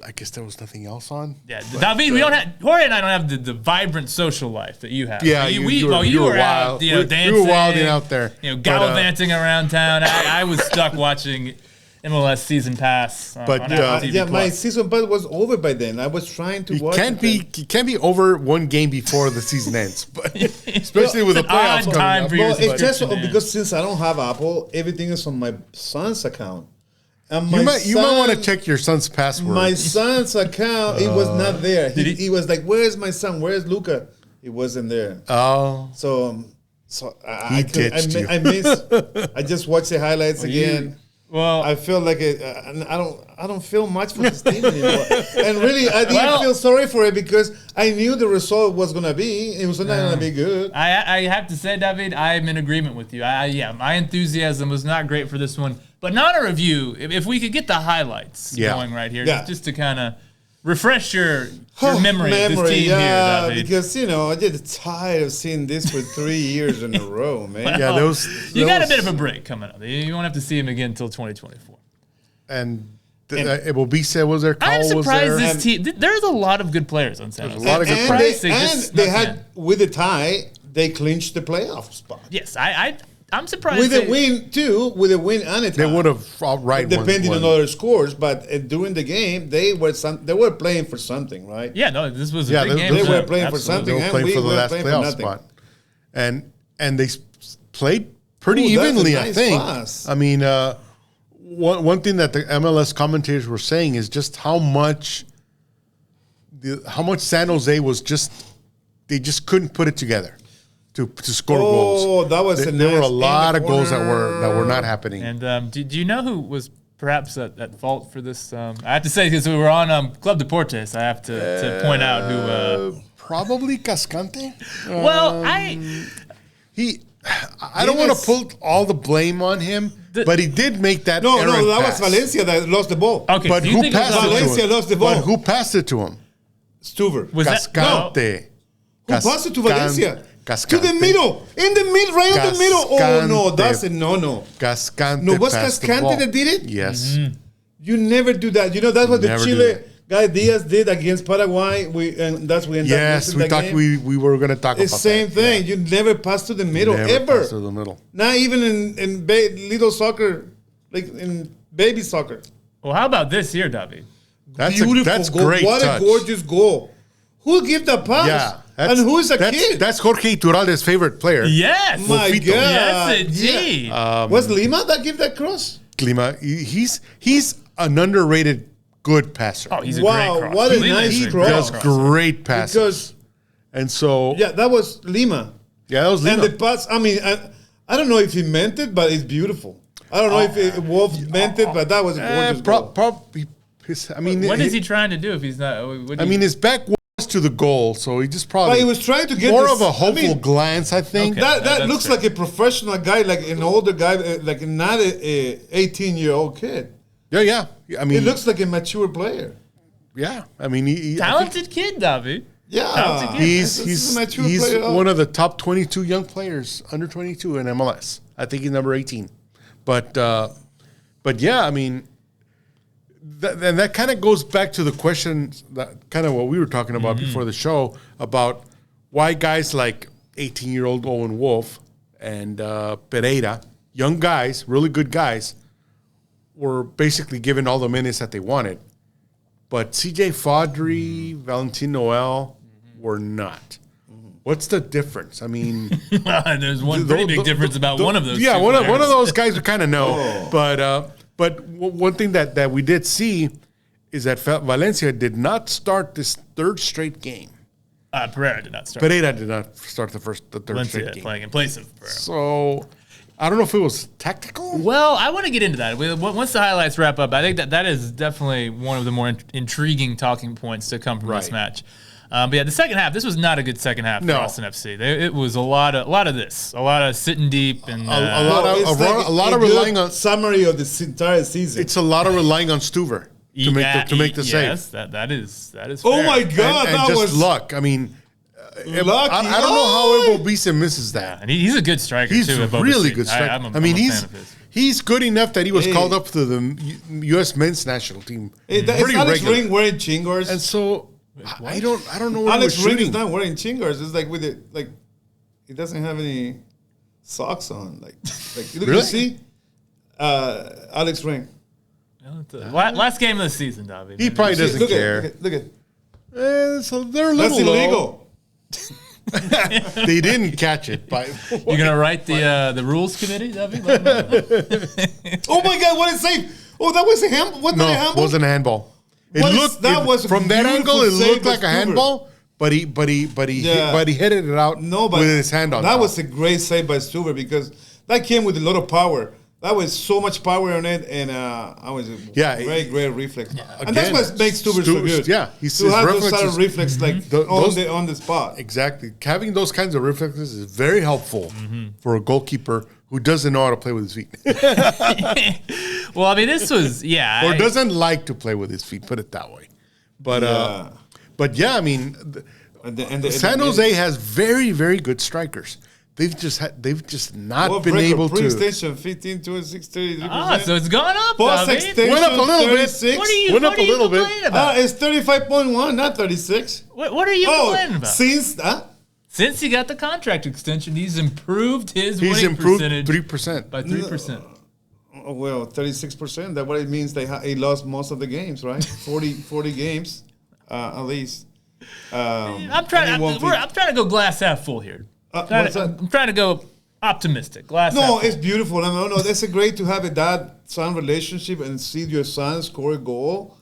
I guess there was nothing else on. Yeah, David, we don't have Jorge and I don't have the vibrant social life that you have. Yeah, you wild. were out, dancing. You were wilding out there, gallivanting around town. I was stuck watching MLS season pass. On Apple TV my Plus. season pass was over by then. I was trying to watch. It can't be over one game before the season ends, but especially with the playoffs coming up. Well, it's just because since I don't have Apple, everything is on my son's account. And you might want to check your son's password. My son's account, it was not there. He was like, "Where's my son? Where's Luca?" It wasn't there. Oh, so I ditched you. I just watched the highlights again. I feel like I don't feel much for this team anymore. And really, I didn't feel sorry for it because I knew the result was gonna be. It was not gonna be good. I have to say, David, I'm in agreement with you. My enthusiasm was not great for this one. But in honor of you, if we could get the highlights going right here, just to kind of refresh your memory of this team here, David. Because I get tired of seeing this for 3 years in a row, man. You got a bit of a break coming up. You won't have to see him again until 2024. And Ebobisse was there. I'm Cowell was surprised there. this team. There's a lot of good players on San Jose. a lot of good And players. they had, with the tie, they clinched the playoff spot. Yes, I'm surprised. With a win, too, with a win and a tie. They would have outright won. Depending on other scores, but during the game, they were playing for something, right? Yeah, no, this was a big game. They were playing for something. They were playing for the last playoff spot. And they played pretty evenly, nice I think. pass. I mean, one thing that the MLS commentators were saying is just how much San Jose was they just couldn't put it together to score goals. Oh, that was there were a lot of goals that were not happening. And do you know who was perhaps at fault for this? I have to say, because we were on Club Deportes, I have to point out who. Probably Cascante. Well, I don't want to put all the blame on him, but he did make that No, that pass. was Valencia that lost the ball. Okay, But so you who think it was passed it to Valencia him? lost the ball. But who passed it to him? Stuver. Was that- Cascante. Who passed it to Valencia? Cascante. To the middle. In the middle, right in the middle. Oh, no, that's a no-no. Cascante. No, was passed the Cascante ball. that did it? Yes. You never do that. You know, that's what the Never do Chile that. guy Diaz did against Paraguay. And that's we ended up Yes, losing we that thought game. we were going to talk The about same that. thing. You never pass to the middle, Never ever. pass to the middle. Not even in little soccer, like in baby soccer. Well, how about this here, David? That's Beautiful goal. great What touch. a gorgeous goal. Who give the pass? Yeah. And who is a kid? That's Jorge Iturralde's favorite player. Yes. My Fofito. God. Yes, indeed. Was Lima that give that cross? Klima, he's an underrated good passer. Oh, he's a Wow, great cross. what a He nice is a cross. great Does great passes. Because, And so, yeah, that was Lima. that was Lima. And the pass, I mean, I don't know if he meant it, but it's beautiful. I don't know if Wolf meant it, but that was a gorgeous goal. What is he trying to do if he's not? His back was to the goal, so he just probably But he was trying to get more this- of a hopeful I mean, glance, I think. Okay. That That's looks fair. like a professional guy, like an older guy, like not a 18-year-old kid. Yeah. I mean, He looks like a mature player. yeah. I mean, he Talented kid, David. Yeah. Talented kid. This is he's a mature he's player. one of the top 22 young players, under 22 in MLS. I think he's number 18. But yeah, I mean, and that kind of goes back to the question that kind of what we were talking about before the show about why guys like 18-year-old Owen Wolf and Pereira, young guys, really good guys, were basically given all the minutes that they wanted. But CJ Fodry, Valentin Noel were not. What's the difference? I mean, There's one pretty big difference about one of those. Yeah, two one of players. those guys we kind of know. But one thing that we did see is that Valencia did not start this third straight game. Pereira did not start. Pereira did not start the third Valencia straight game. playing in place of Pereira. So I don't know if it was tactical. Well, I want to get into that. Once the highlights wrap up, I think that is definitely one of the more intriguing talking points to come from this Right. match. But yeah, the second half, this was not a good second half for No. Austin FC. It was a lot of this, a lot of sitting deep and A lot of good relying on. summary of this entire season. It's a lot of relying on Stuver to make the save. Yes, that is. Oh fair. my God, and that just was luck. I mean, lucky. I don't know how Ebobisse misses that. And he's a good striker He's too. a Ebobisse. really good striker. I'm I mean, a he's fan of his. he's good enough that he was called up to the U.S. men's national team. It's Alex Ring wearing chingars. And so I don't know what Alex he was Ring shooting. is not wearing chingars. It's like with it, like he doesn't have any socks on. Like look, Really? you see, Alex Ring. Last game of the season, David. He probably doesn't Look care. Look at. So they're a That's little low. illegal. They didn't catch it. You're gonna write the rules committee, David? Let them know. Oh my God! What a save! Oh, that was a handball. Wasn't that a No, handball? wasn't a handball. It What is- looked that was a from that beautiful angle. It save looked by like a Stuver. handball, but he headed it out No, but with his hand on that top. was a great save by Stuber because that came with a lot of power. That was so much power on it, and I was a great reflex. And that's Again, what makes Stuber so good. yeah, he's- to his have those reflexes- sort of reflex like on the spot. Exactly. Having those kinds of reflexes is very helpful for a goalkeeper who doesn't know how to play with his feet Well, I mean, this was or doesn't like to play with his feet. Put it that way. But I mean, And San Jose has very, very good strikers. they've just not What been record? able to. Pre-extension 15, 26, 33%. So it's gone up. Post-extension Went up a little bit. 36. What are you? Went up What are a you little bit. complaining about? It's 35.1, not 36. What are you complaining about? Since he got the contract extension, he's improved his He's winning improved percentage 3%. by 3%. well, 36%. That's what it means. He lost most of the games, right? 40 games, at least. I'm trying to go glass half full here. I'm trying to go optimistic. Glass half full. It's beautiful. No, that's great to have a dad-son relationship and see your son score a goal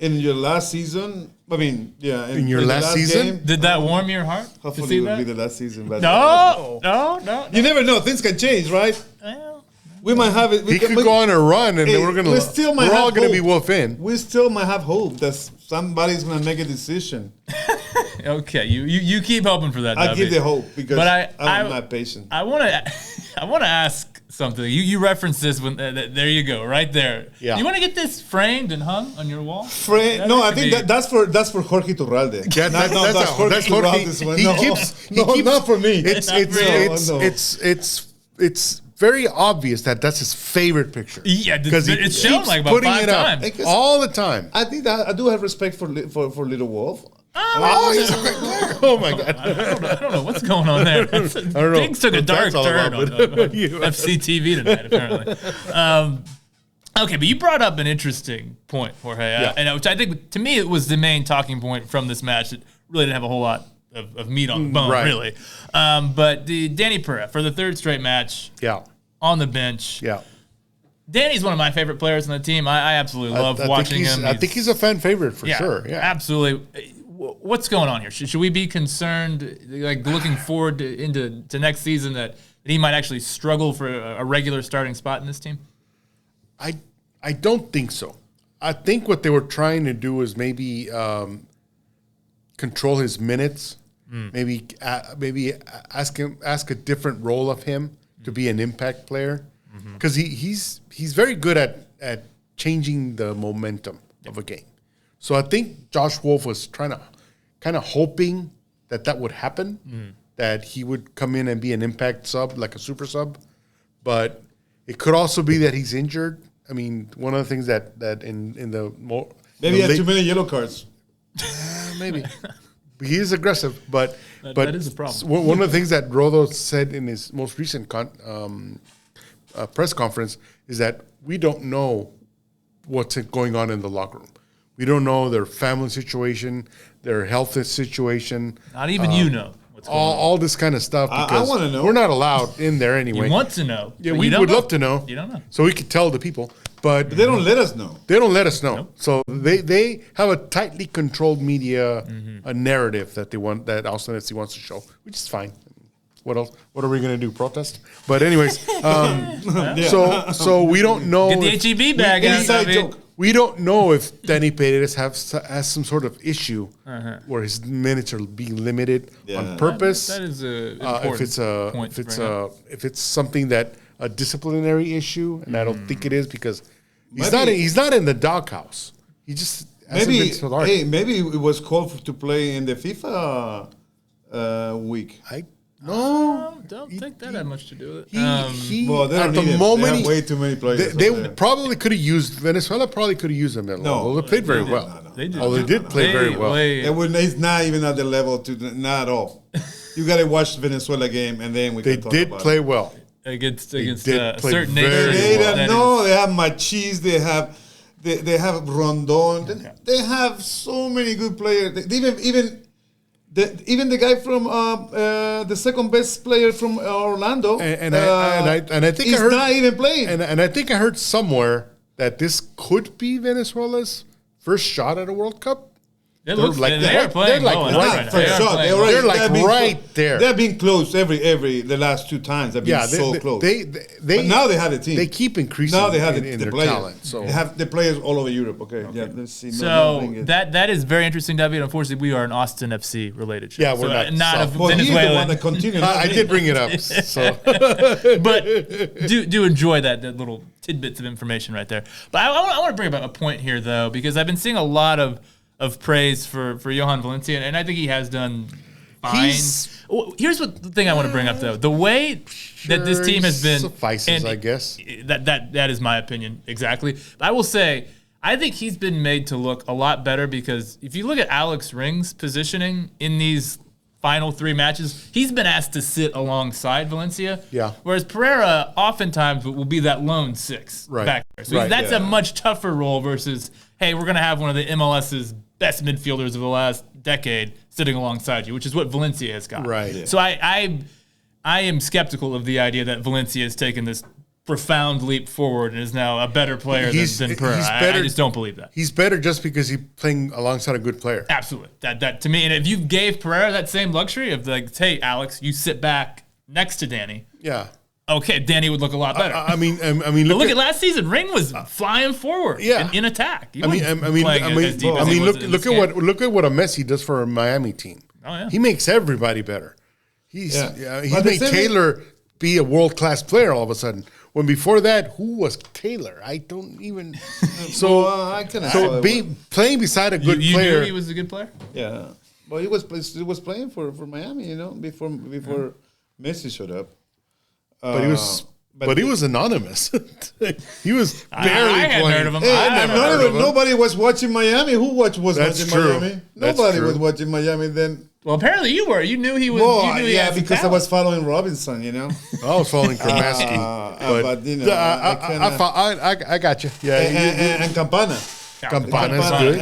in your last season. I mean, yeah. In your last season? game. Did that warm your heart? Hopefully to see it will that? be the last season. But No. You never know. Things can change, right? Well, We might have it. He could go on a run, and then we're all going to be wolf in. We still might have hope that somebody's going to make a decision. okay, you keep hoping for that. I give the hope because I'm not patient. I want to ask something. You referenced this when there you go, right there. Yeah. You want to get this framed and hung on your wall? No, I think that's for Jorge Turralde. Yeah, that's Jorge. Turralde's one. He keeps not for me. It's very obvious that's his favorite picture. Yeah, because it's shown like about 5 times all the time. I think that I do have respect for Little Wolf. He's a great player. Oh my God! I don't know what's going on there. Things took a dark turn on FC TV tonight, apparently. Okay, but you brought up an interesting point, Jorge, and which I think to me it was the main talking point from this match. It really didn't have a whole lot of meat on the bone, really. But the Danny Pereira for the 3rd straight match, on the bench, Danny's one of my favorite players on the team. I absolutely love watching him. I think he's a fan favorite for sure. Yeah, absolutely. What's going on here? Should we be concerned, like looking forward to next season, that he might actually struggle for a regular starting spot in this team? I don't think so. I think what they were trying to do is maybe control his minutes, maybe ask a different role of him to be an impact player, because he's very good at changing the momentum of a game. So I think Josh Wolf was kind of hoping that would happen, that he would come in and be an impact sub, like a super sub. But it could also be that he's injured. I mean, one of the things that in the more maybe he had too many yellow cards. Maybe he is aggressive, but that is a problem. One of the things that Rodo said in his most recent press conference is that we don't know what's going on in the locker room. We don't know their family situation, their health situation. Not even you know what's going on. All this kind of stuff. Because I want to know. We're not allowed in there anyway. You want to know. Yeah, we would love to know. You don't know. So we could tell the people. But they don't let us know. They don't let us know. Nope. So they have a tightly controlled media a narrative that Austin FC wants to show, which is fine. What else? What are we going to do? Protest? But anyways, so we don't know. Get the HEB bag out. We don't know if Danny Paredes has some sort of issue where his minutes are being limited on purpose. That is an important point. If it's something that a disciplinary issue, and I don't think it is, because he's not in the doghouse. He just hasn't been selected. Maybe it was called to play in the FIFA week. Don't think that had much to do with it. At the moment, they have way too many players. They probably could have used Venezuela. Probably could have used them. They played very well. They did play very well. It's not even at the level not at all. You got to watch the Venezuela game, and then we. They did play well against certain nations. They have Machis. They have Rondon. They have so many good players. Even the guy from the second best player from Orlando, and I think he's not even playing. And I think I heard somewhere that this could be Venezuela's first shot at a World Cup. They're right there. They've been close the last 2 times. They've been so close. But now they have a team. They keep increasing. Now they have in the their players. talent. So they have the players all over Europe. Okay. Yeah. Let's see. That is very interesting, David. Unfortunately, we are an Austin FC related show. Yeah, we're not a Venezuelan. I did bring it up. So, but do enjoy that little tidbits of information right there. But I want to bring up a point here though, because I've been seeing a lot of praise for Johan Valencia, and I think he has done fine. Well, here's the thing I want to bring up, though. The way that this team has been... Suffices, I guess. That is my opinion, exactly. I will say, I think he's been made to look a lot better because if you look at Alex Ring's positioning in these final 3 matches, he's been asked to sit alongside Valencia. Yeah. Whereas Pereira oftentimes will be that lone 6 back there. So that's a much tougher role versus, hey, we're going to have one of the MLS's best midfielders of the last decade sitting alongside you, which is what Valencia has got. Right. Yeah. So I am skeptical of the idea that Valencia has taken this profound leap forward and is now a better player than Pereira. I just don't believe that. He's better just because he's playing alongside a good player. Absolutely. That to me, and if you gave Pereira that same luxury of like, hey, Alex, you sit back next to Danny. Yeah. Okay, Danny would look a lot better. I mean, look at last season. Ring was flying forward in attack. Look at what a Messi does for a Miami team. Oh yeah. He makes everybody better. He made Taylor be a world-class player all of a sudden. When before that, who was Taylor? I don't even. Playing beside a good player. You knew he was a good player? Yeah. Well, he was playing for Miami, before Messi showed up. But he was anonymous. He was barely I hadn't playing. heard of him. Nobody was watching Miami. Who was watching true. Miami? That's Nobody true. was watching Miami then. Well, apparently you were. You knew he was. Because I was following Robinson. I was following Kremeski. I got you. Yeah, and Campana. Campana's good.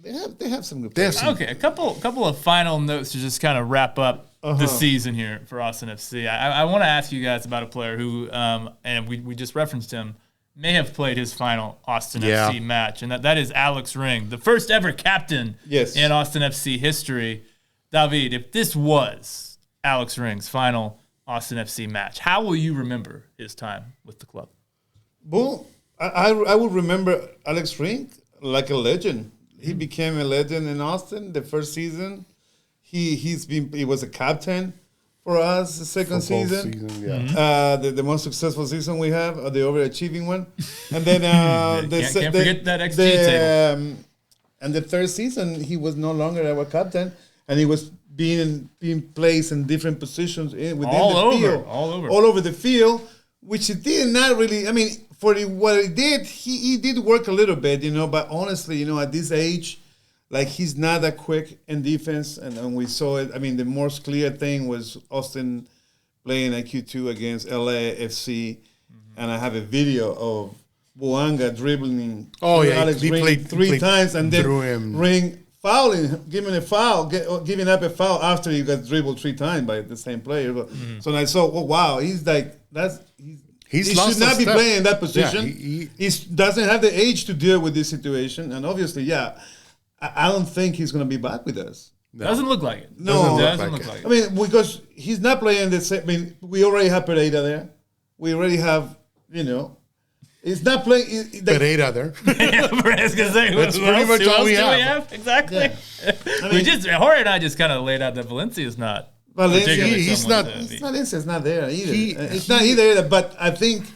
And they have some good players. Okay, a couple of final notes to just kind of wrap up the season here for Austin FC. I want to ask you guys about a player who, and we just referenced him, may have played his final Austin FC match, and that is Alex Ring, the first ever captain in Austin FC history. David, if this was Alex Ring's final Austin FC match, how will you remember his time with the club? Well, I would remember Alex Ring like a legend. He became a legend in Austin the first season. He was a captain for us the second season. The most successful season we have, the overachieving one. And then can't forget that XG table. And the third season, he was no longer our captain, and he was being placed in different positions within the field, all over the field, which he did not really. I mean, what he did, he did work a little bit, But honestly, at this age, like he's not that quick in defense, and we saw it. I mean, the most clear thing was Austin playing at Q2 against LAFC, and I have a video of Boanga dribbling Alex Ring three times, and then Ring fouling, giving up a foul after he got dribbled 3 times by the same player. So I saw, wow, he's like he should not be playing in that position. He doesn't have the age to deal with this situation, and obviously, I don't think he's going to be back with us. No. Doesn't look like it. No, doesn't look like it. I mean, because he's not playing the same. I mean, we already have Pereira there. We already have, he's not playing. Pereira there. That's pretty much all we have. Exactly. Yeah. Jorge and I just kind of laid out that Valencia's not. Valencia's not there either. It's not either. But I think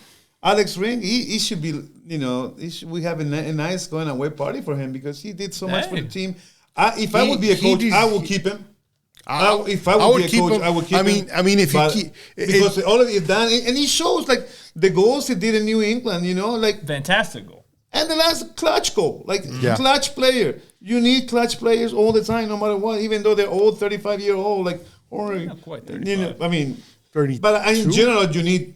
Alex Ring, he should be. We have a nice going away party for him because he did so much for the team. If I would be a coach, I will keep him. If I would be a coach, I would keep him. I mean, if but, you keep because all of it done, and he shows like the goals he did in New England. Like fantastic goal. And the last clutch goal, clutch player. You need clutch players all the time, no matter what. Even though they're old, 35-year-old, not quite 35. I mean, 30. But in general, you need.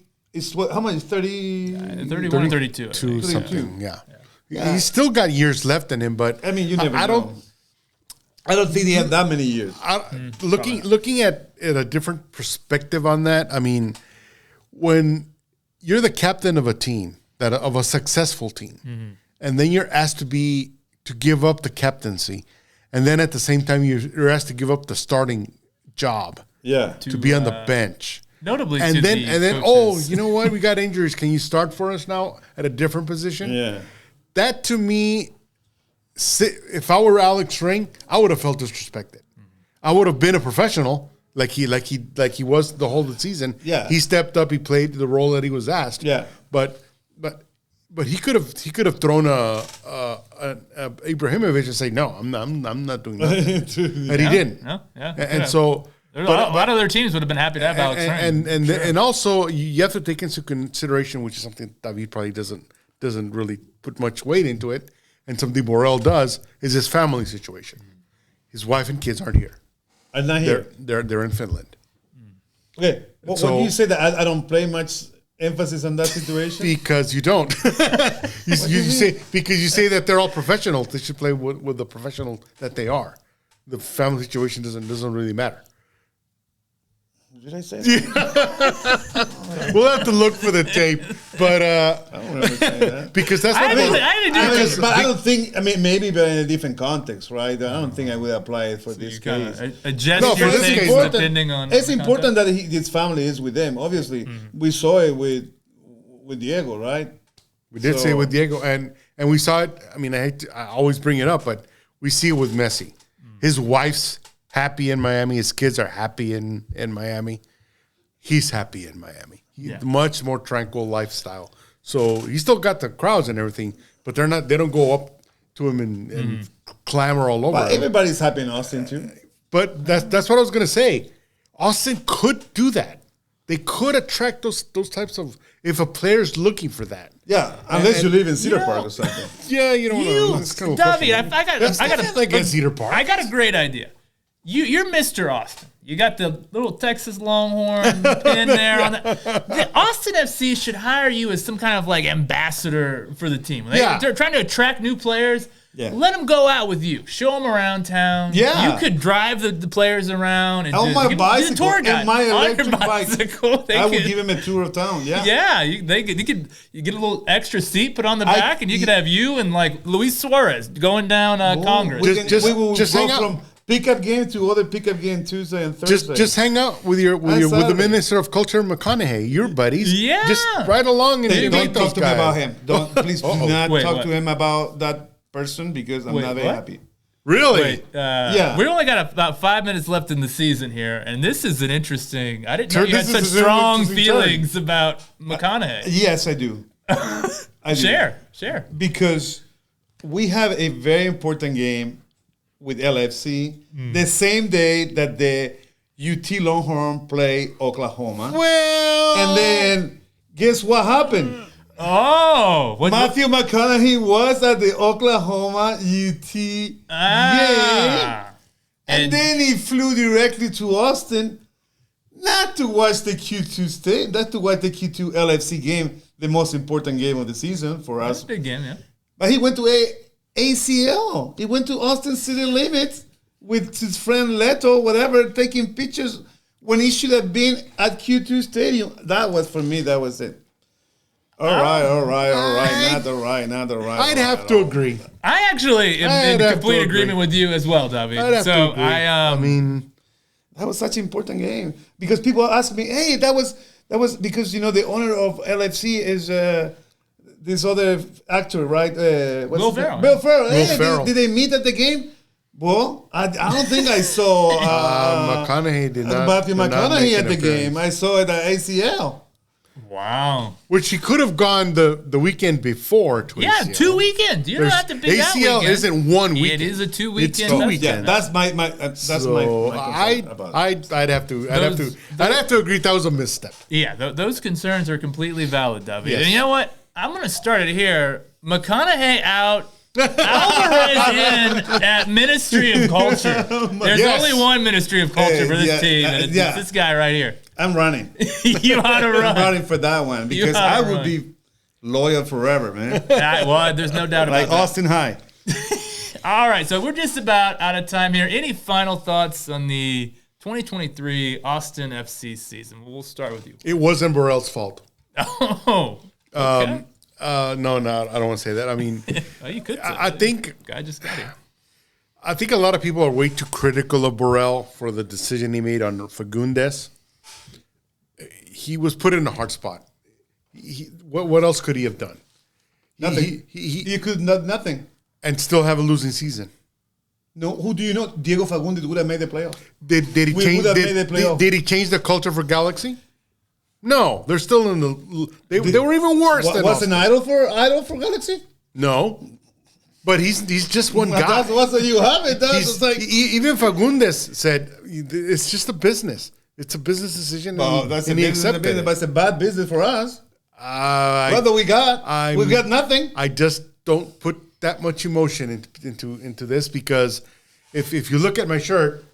How much? 30? 31, 32. 32 something, yeah. He's still got years left in him, but I mean, you never know. I don't think he had that many years. Looking at a different perspective on that, I mean, when you're the captain of a team, of a successful team, and then you're asked to give up the captaincy, and then at the same time you're asked to give up the starting job, to be on the bench. Notably, and then you know what? We got injuries. Can you start for us now at a different position? Yeah. That to me, if I were Alex Ring, I would have felt disrespected. I would have been a professional, like he was the whole season. Yeah. He stepped up. He played the role that he was asked. Yeah. But But he could have thrown a Ibrahimovic and say, no, I'm not doing that. And he didn't. No, yeah. And so a lot of other teams would have been happy to have Alex Ryan. And also you have to take into consideration, which is something David probably doesn't really put much weight into it, and something Borrell does, is his family situation. His wife and kids aren't here. I'm not here. They're in Finland. Okay. What do you say that I don't play much emphasis on that situation? Because you don't. you say that they're all professionals. They should play with the professional that they are. The family situation doesn't really matter. Did I say that? We'll have to look for the tape, but I don't remember saying that. Because that's what I don't think. I mean, maybe but in a different context, right? I don't think I would apply it for this case. Adjust your things depending on. It's important that his family is with them. Obviously, we saw it with Diego, right? We did say it with Diego, and we saw it. I mean, I always bring it up, but we see it with Messi. His wife's happy in Miami. His kids are happy in Miami. He's happy in Miami. Much more tranquil lifestyle. So he still got the crowds and everything, but they're not. They don't go up to him and clamor all over. But everybody's happy in Austin too. But that's what I was gonna say. Austin could do that. They could attract those types of, if a player's looking for that. Yeah, unless you live in Cedar Park or something. Yeah, you don't want to. David, I got Cedar Park. I got a great idea. You're Mr. Austin. You got the little Texas Longhorn pin there on the Austin FC should hire you as some kind of like ambassador for the team. They're trying to attract new players. Yeah. Let them go out with you. Show them around town. Yeah. You could drive the players around and on my bicycle, and my electric bicycle. I would give him a tour of town. Yeah. Yeah. You get a little extra seat put on the back, and you could have you and like Luis Suarez going down Congress. We will go from pickup game to other pickup game Tuesday and Thursday. Just hang out with the Minister of Culture, McConaughey, your buddies. Yeah. Just ride along and don't talk to me about him. Please do not talk to him about that person because I'm not very happy. Really? Yeah. We only got about 5 minutes left in the season here, and this is an interesting. I didn't know you had such strong feelings about McConaughey. Yes, I do. Share. Because we have a very important game with LFC the same day that the UT Longhorn play Oklahoma. Well, and then guess what happened? Matthew McConaughey was at the Oklahoma UT game. And then he flew directly to Austin, not to watch the Q2 State, not to watch the Q2 LFC game, the most important game of the season for us. That's a big game, yeah. But he went to ACL. He went to Austin City Limits with his friend Leto, whatever, taking pictures when he should have been at Q2 Stadium. That was, for me, that was it. All right. Not all right. I'd have to agree. I actually am in complete agreement with you as well, David. I mean, that was such an important game because people ask me, "Hey, that was because the owner of LFC is this other actor, right? Will Ferrell. Will Ferrell. Did they meet at the game? Well, I don't think I saw McConaughey did not. Matthew McConaughey at the game. I saw it at ACL. Wow. Which he could have gone the weekend before to ACL. 2 weekends. You don't have to pick that weekend. ACL isn't 1 weekend. It is a 2 weekend. It's 2 weekends. Yeah, that's my I'd have to agree that was a misstep. Yeah, those concerns are completely valid, David. Yes. And you know what? I'm going to start it here. McConaughey out. Alvarez in at Ministry of Culture. There's only one Ministry of Culture for this team, and it's this guy right here. I'm running. You ought to run. I'm running for that one because I will be loyal forever, man. Well, there's no doubt about that. Like Austin High. All right, so we're just about out of time here. Any final thoughts on the 2023 Austin FC season? We'll start with you. It wasn't Burrell's fault. Oh, okay. No, I don't want to say that. I mean, well, you could. I think guy just got here. I think a lot of people are way too critical of Burrell for the decision he made on Fagundes. He was put in a hard spot. What else could he have done? Nothing. He could nothing, and still have a losing season. No, who do you know? Diego Fagundes would have made the playoff. Did he change the culture for Galaxy? No, they're still in the. They were even worse than was Austin. an idol for Galaxy? No, but he's just one guy. That's what you have it. That's like Even Fagundes said it's just a business. It's a business decision. that's a business, but it's a bad business for us. What do we got? We got nothing. I just don't put that much emotion into this because if you look at my shirt,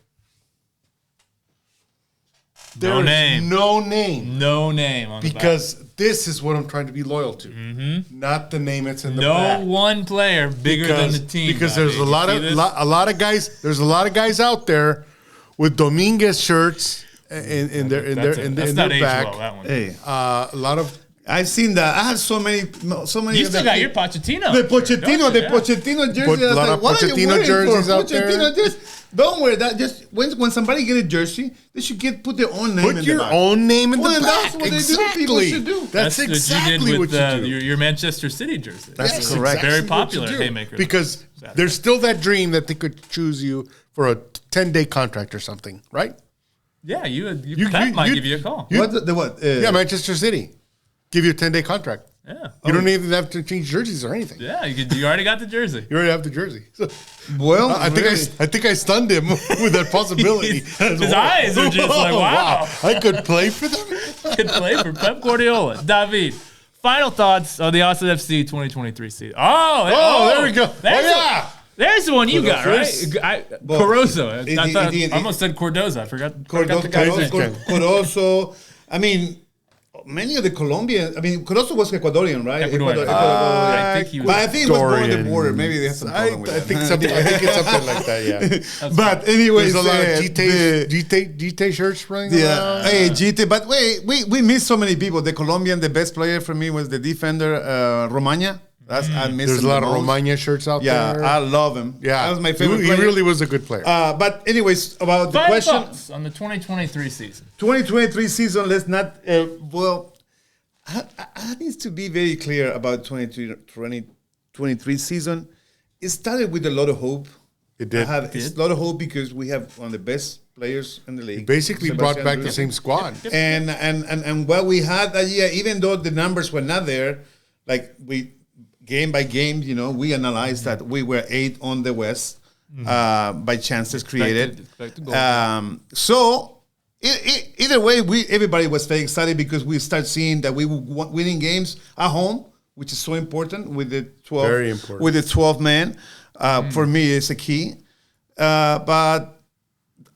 No name. No name. No name on because the back. This is what I'm trying to be loyal to, not the name that's in the No back. one player bigger than the team. Because there's a lot of guys. There's a lot of guys out there with Dominguez shirts in their back. Well, that one. Hey, A lot of. I've seen that. I have so many. You still got your Pochettino. The Pochettino jersey. Put a lot of what are you Pochettino wearing jerseys for? out there. Pochettino jersey. Don't wear that. Just when somebody get a jersey, they should put their own name. Put your own name in the back. That's what exactly. People should do. That's exactly what you did with do. Your Manchester City jersey. That's correct. Very popular haymaker. Because there's still that dream that they could choose you for a 10-day contract or something, right? Yeah, Pep might give you a call. What? Yeah, Manchester City. Give you a 10-day contract. Yeah. You don't even have to change jerseys or anything. Yeah, you already got the jersey. You already have the jersey. So, Well, I think I stunned him with that possibility. His eyes are just like, wow. I could play for them. Could play for Pep Guardiola. David, final thoughts on the Austin FC 2023 season. There we go. There's the one you got, right? Caruso. I almost said Cordoza. I forgot the guy's name. Cordozo. I mean, many of the Colombians. I mean, Cordozo was Ecuadorian, right? Ecuadorian. I think he was. But I think it was born on the border. Maybe they have some problem with I that. think it's something like that, yeah. But anyways, There's a lot of GT shirts running around. Hey, GT. But wait, we missed so many people. The Colombian, the best player for me was the defender, Romagna. I miss There's him a lot of most. Romagna shirts out Yeah, there. I love him. Yeah, that was my favorite player. He really was a good player. But anyways, about the Final question. thoughts on the 2023 season. 2023 season, let's not, I need to be very clear about 2023 season. It started with a lot of hope. It did. It's a lot of hope because we have one of the best players in the league. Basically brought back the same squad. And what we had that year, even though the numbers were not there, like game by game, we analyzed that we were 8 on the West by chances created. So either way, everybody was very excited because we start seeing that we were winning games at home, which is so important with the 12. Very important. With the 12 man. For me, it's a key. But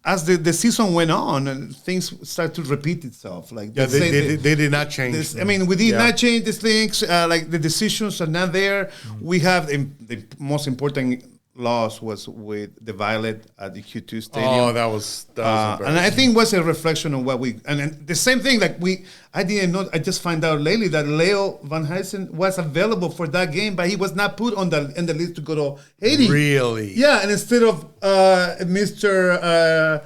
as the season went on, things started to repeat itself. Like they did not change. We did not change these things. Like the decisions are not there. We have the most important loss was with the Violet at the Q2 Stadium. Oh, that was and I think it was a reflection of what and then the same thing. Like I didn't know. I just find out lately that Leo Van Huysen was available for that game, but he was not put on the list to go to Haiti. Really? Yeah, and instead of Mr.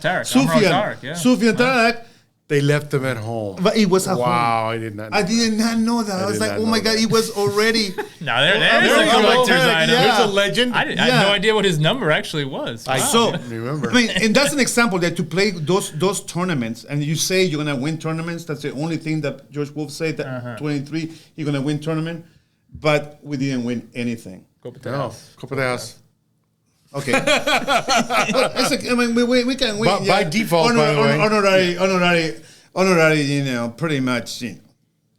Soufiane Tarak. They left him at home. But he was at home. Wow, I did not know that. I was like, oh my God, he was already. Now there's a collector's item. Yeah. There's a legend. I had no idea what his number actually was. Wow. So, remember. And that's an example that to play those tournaments, and you say you're going to win tournaments. That's the only thing that George Wolf said, that 23, you're going to win tournament. But we didn't win anything. Copa de House. Okay. We can win. By default, by the way. Honorary, pretty much,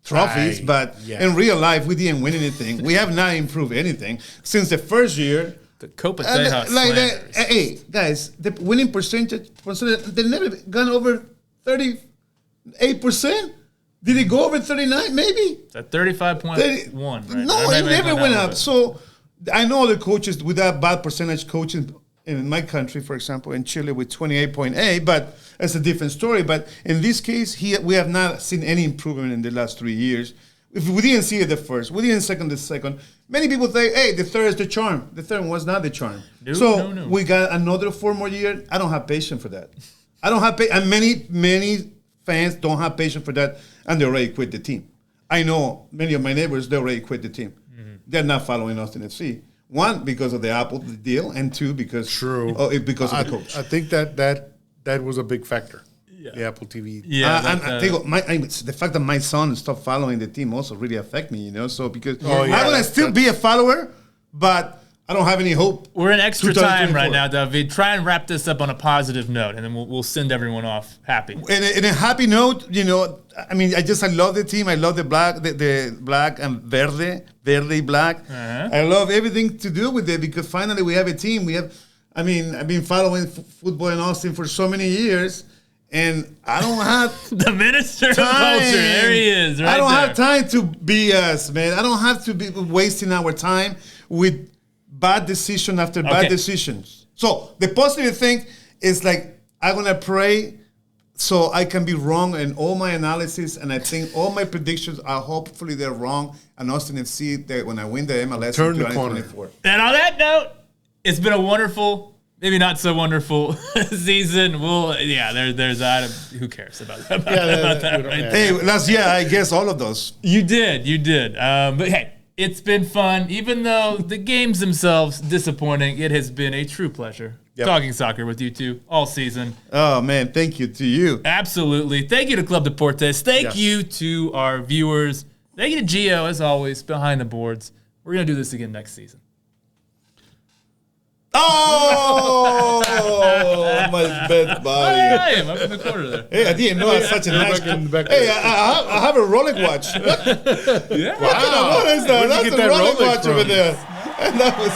trophies. But in real life, we didn't win anything. We have not improved anything since the first year. The Copa de House slanders. Hey, guys, the winning percentage, they never gone over 38%. Did it go over 39? Maybe. It's at 35.1. Right? No, it never went up. So I know the coaches with that bad percentage coaching in my country, for example, in Chile with 28.8, but that's a different story. But in this case, we have not seen any improvement in the last 3 years. If we didn't see it the first, we didn't the second. Many people say, hey, the third is the charm. The third was not the charm. No. We got another 4 more years. I don't have patience for that. I don't have patience. And many fans don't have patience for that, and they already quit the team. I know many of my neighbors, they already quit the team. They're not following Austin FC. 1, because of the Apple deal, and 2, because of the coach. I think that was a big factor. the Apple TV. Yeah, and I think the fact that my son stopped following the team also really affect me, So because I want to still be a follower, but I don't have any hope. We're in extra time right now, David. Try and wrap this up on a positive note, and then we'll send everyone off happy. In a happy note, I love the team. I love the black and verde black. Uh-huh. I love everything to do with it because finally we have a team. I've been following football in Austin for so many years, and I don't have the minister of culture. There he is. Right I don't there. have time to be us, man. I don't have to be wasting our time with bad decision after bad decisions. So the positive thing is I'm gonna pray so I can be wrong in all my analysis, and I think all my predictions are hopefully they're wrong. And Austin FC, that when I win the MLS Turn in the corner. 2024. And on that note, it's been a wonderful, maybe not so wonderful season. There's who cares about that? Hey, last year I guess all of those. You did. But hey, it's been fun. Even though the games themselves disappointing, it has been a true pleasure talking soccer with you two all season. Oh man, thank you to you. Absolutely. Thank you to Club Deportes. Thank you to our viewers. Thank you to Gio, as always, behind the boards. We're gonna do this again next season. Oh, my bad body. I am up in the corner there. Hey, I didn't know I was such a nice. Hey, I have a Rolex watch. Yeah. What is that? Where'd you That's get a that Rolex Rolex watch from? over there. And that was.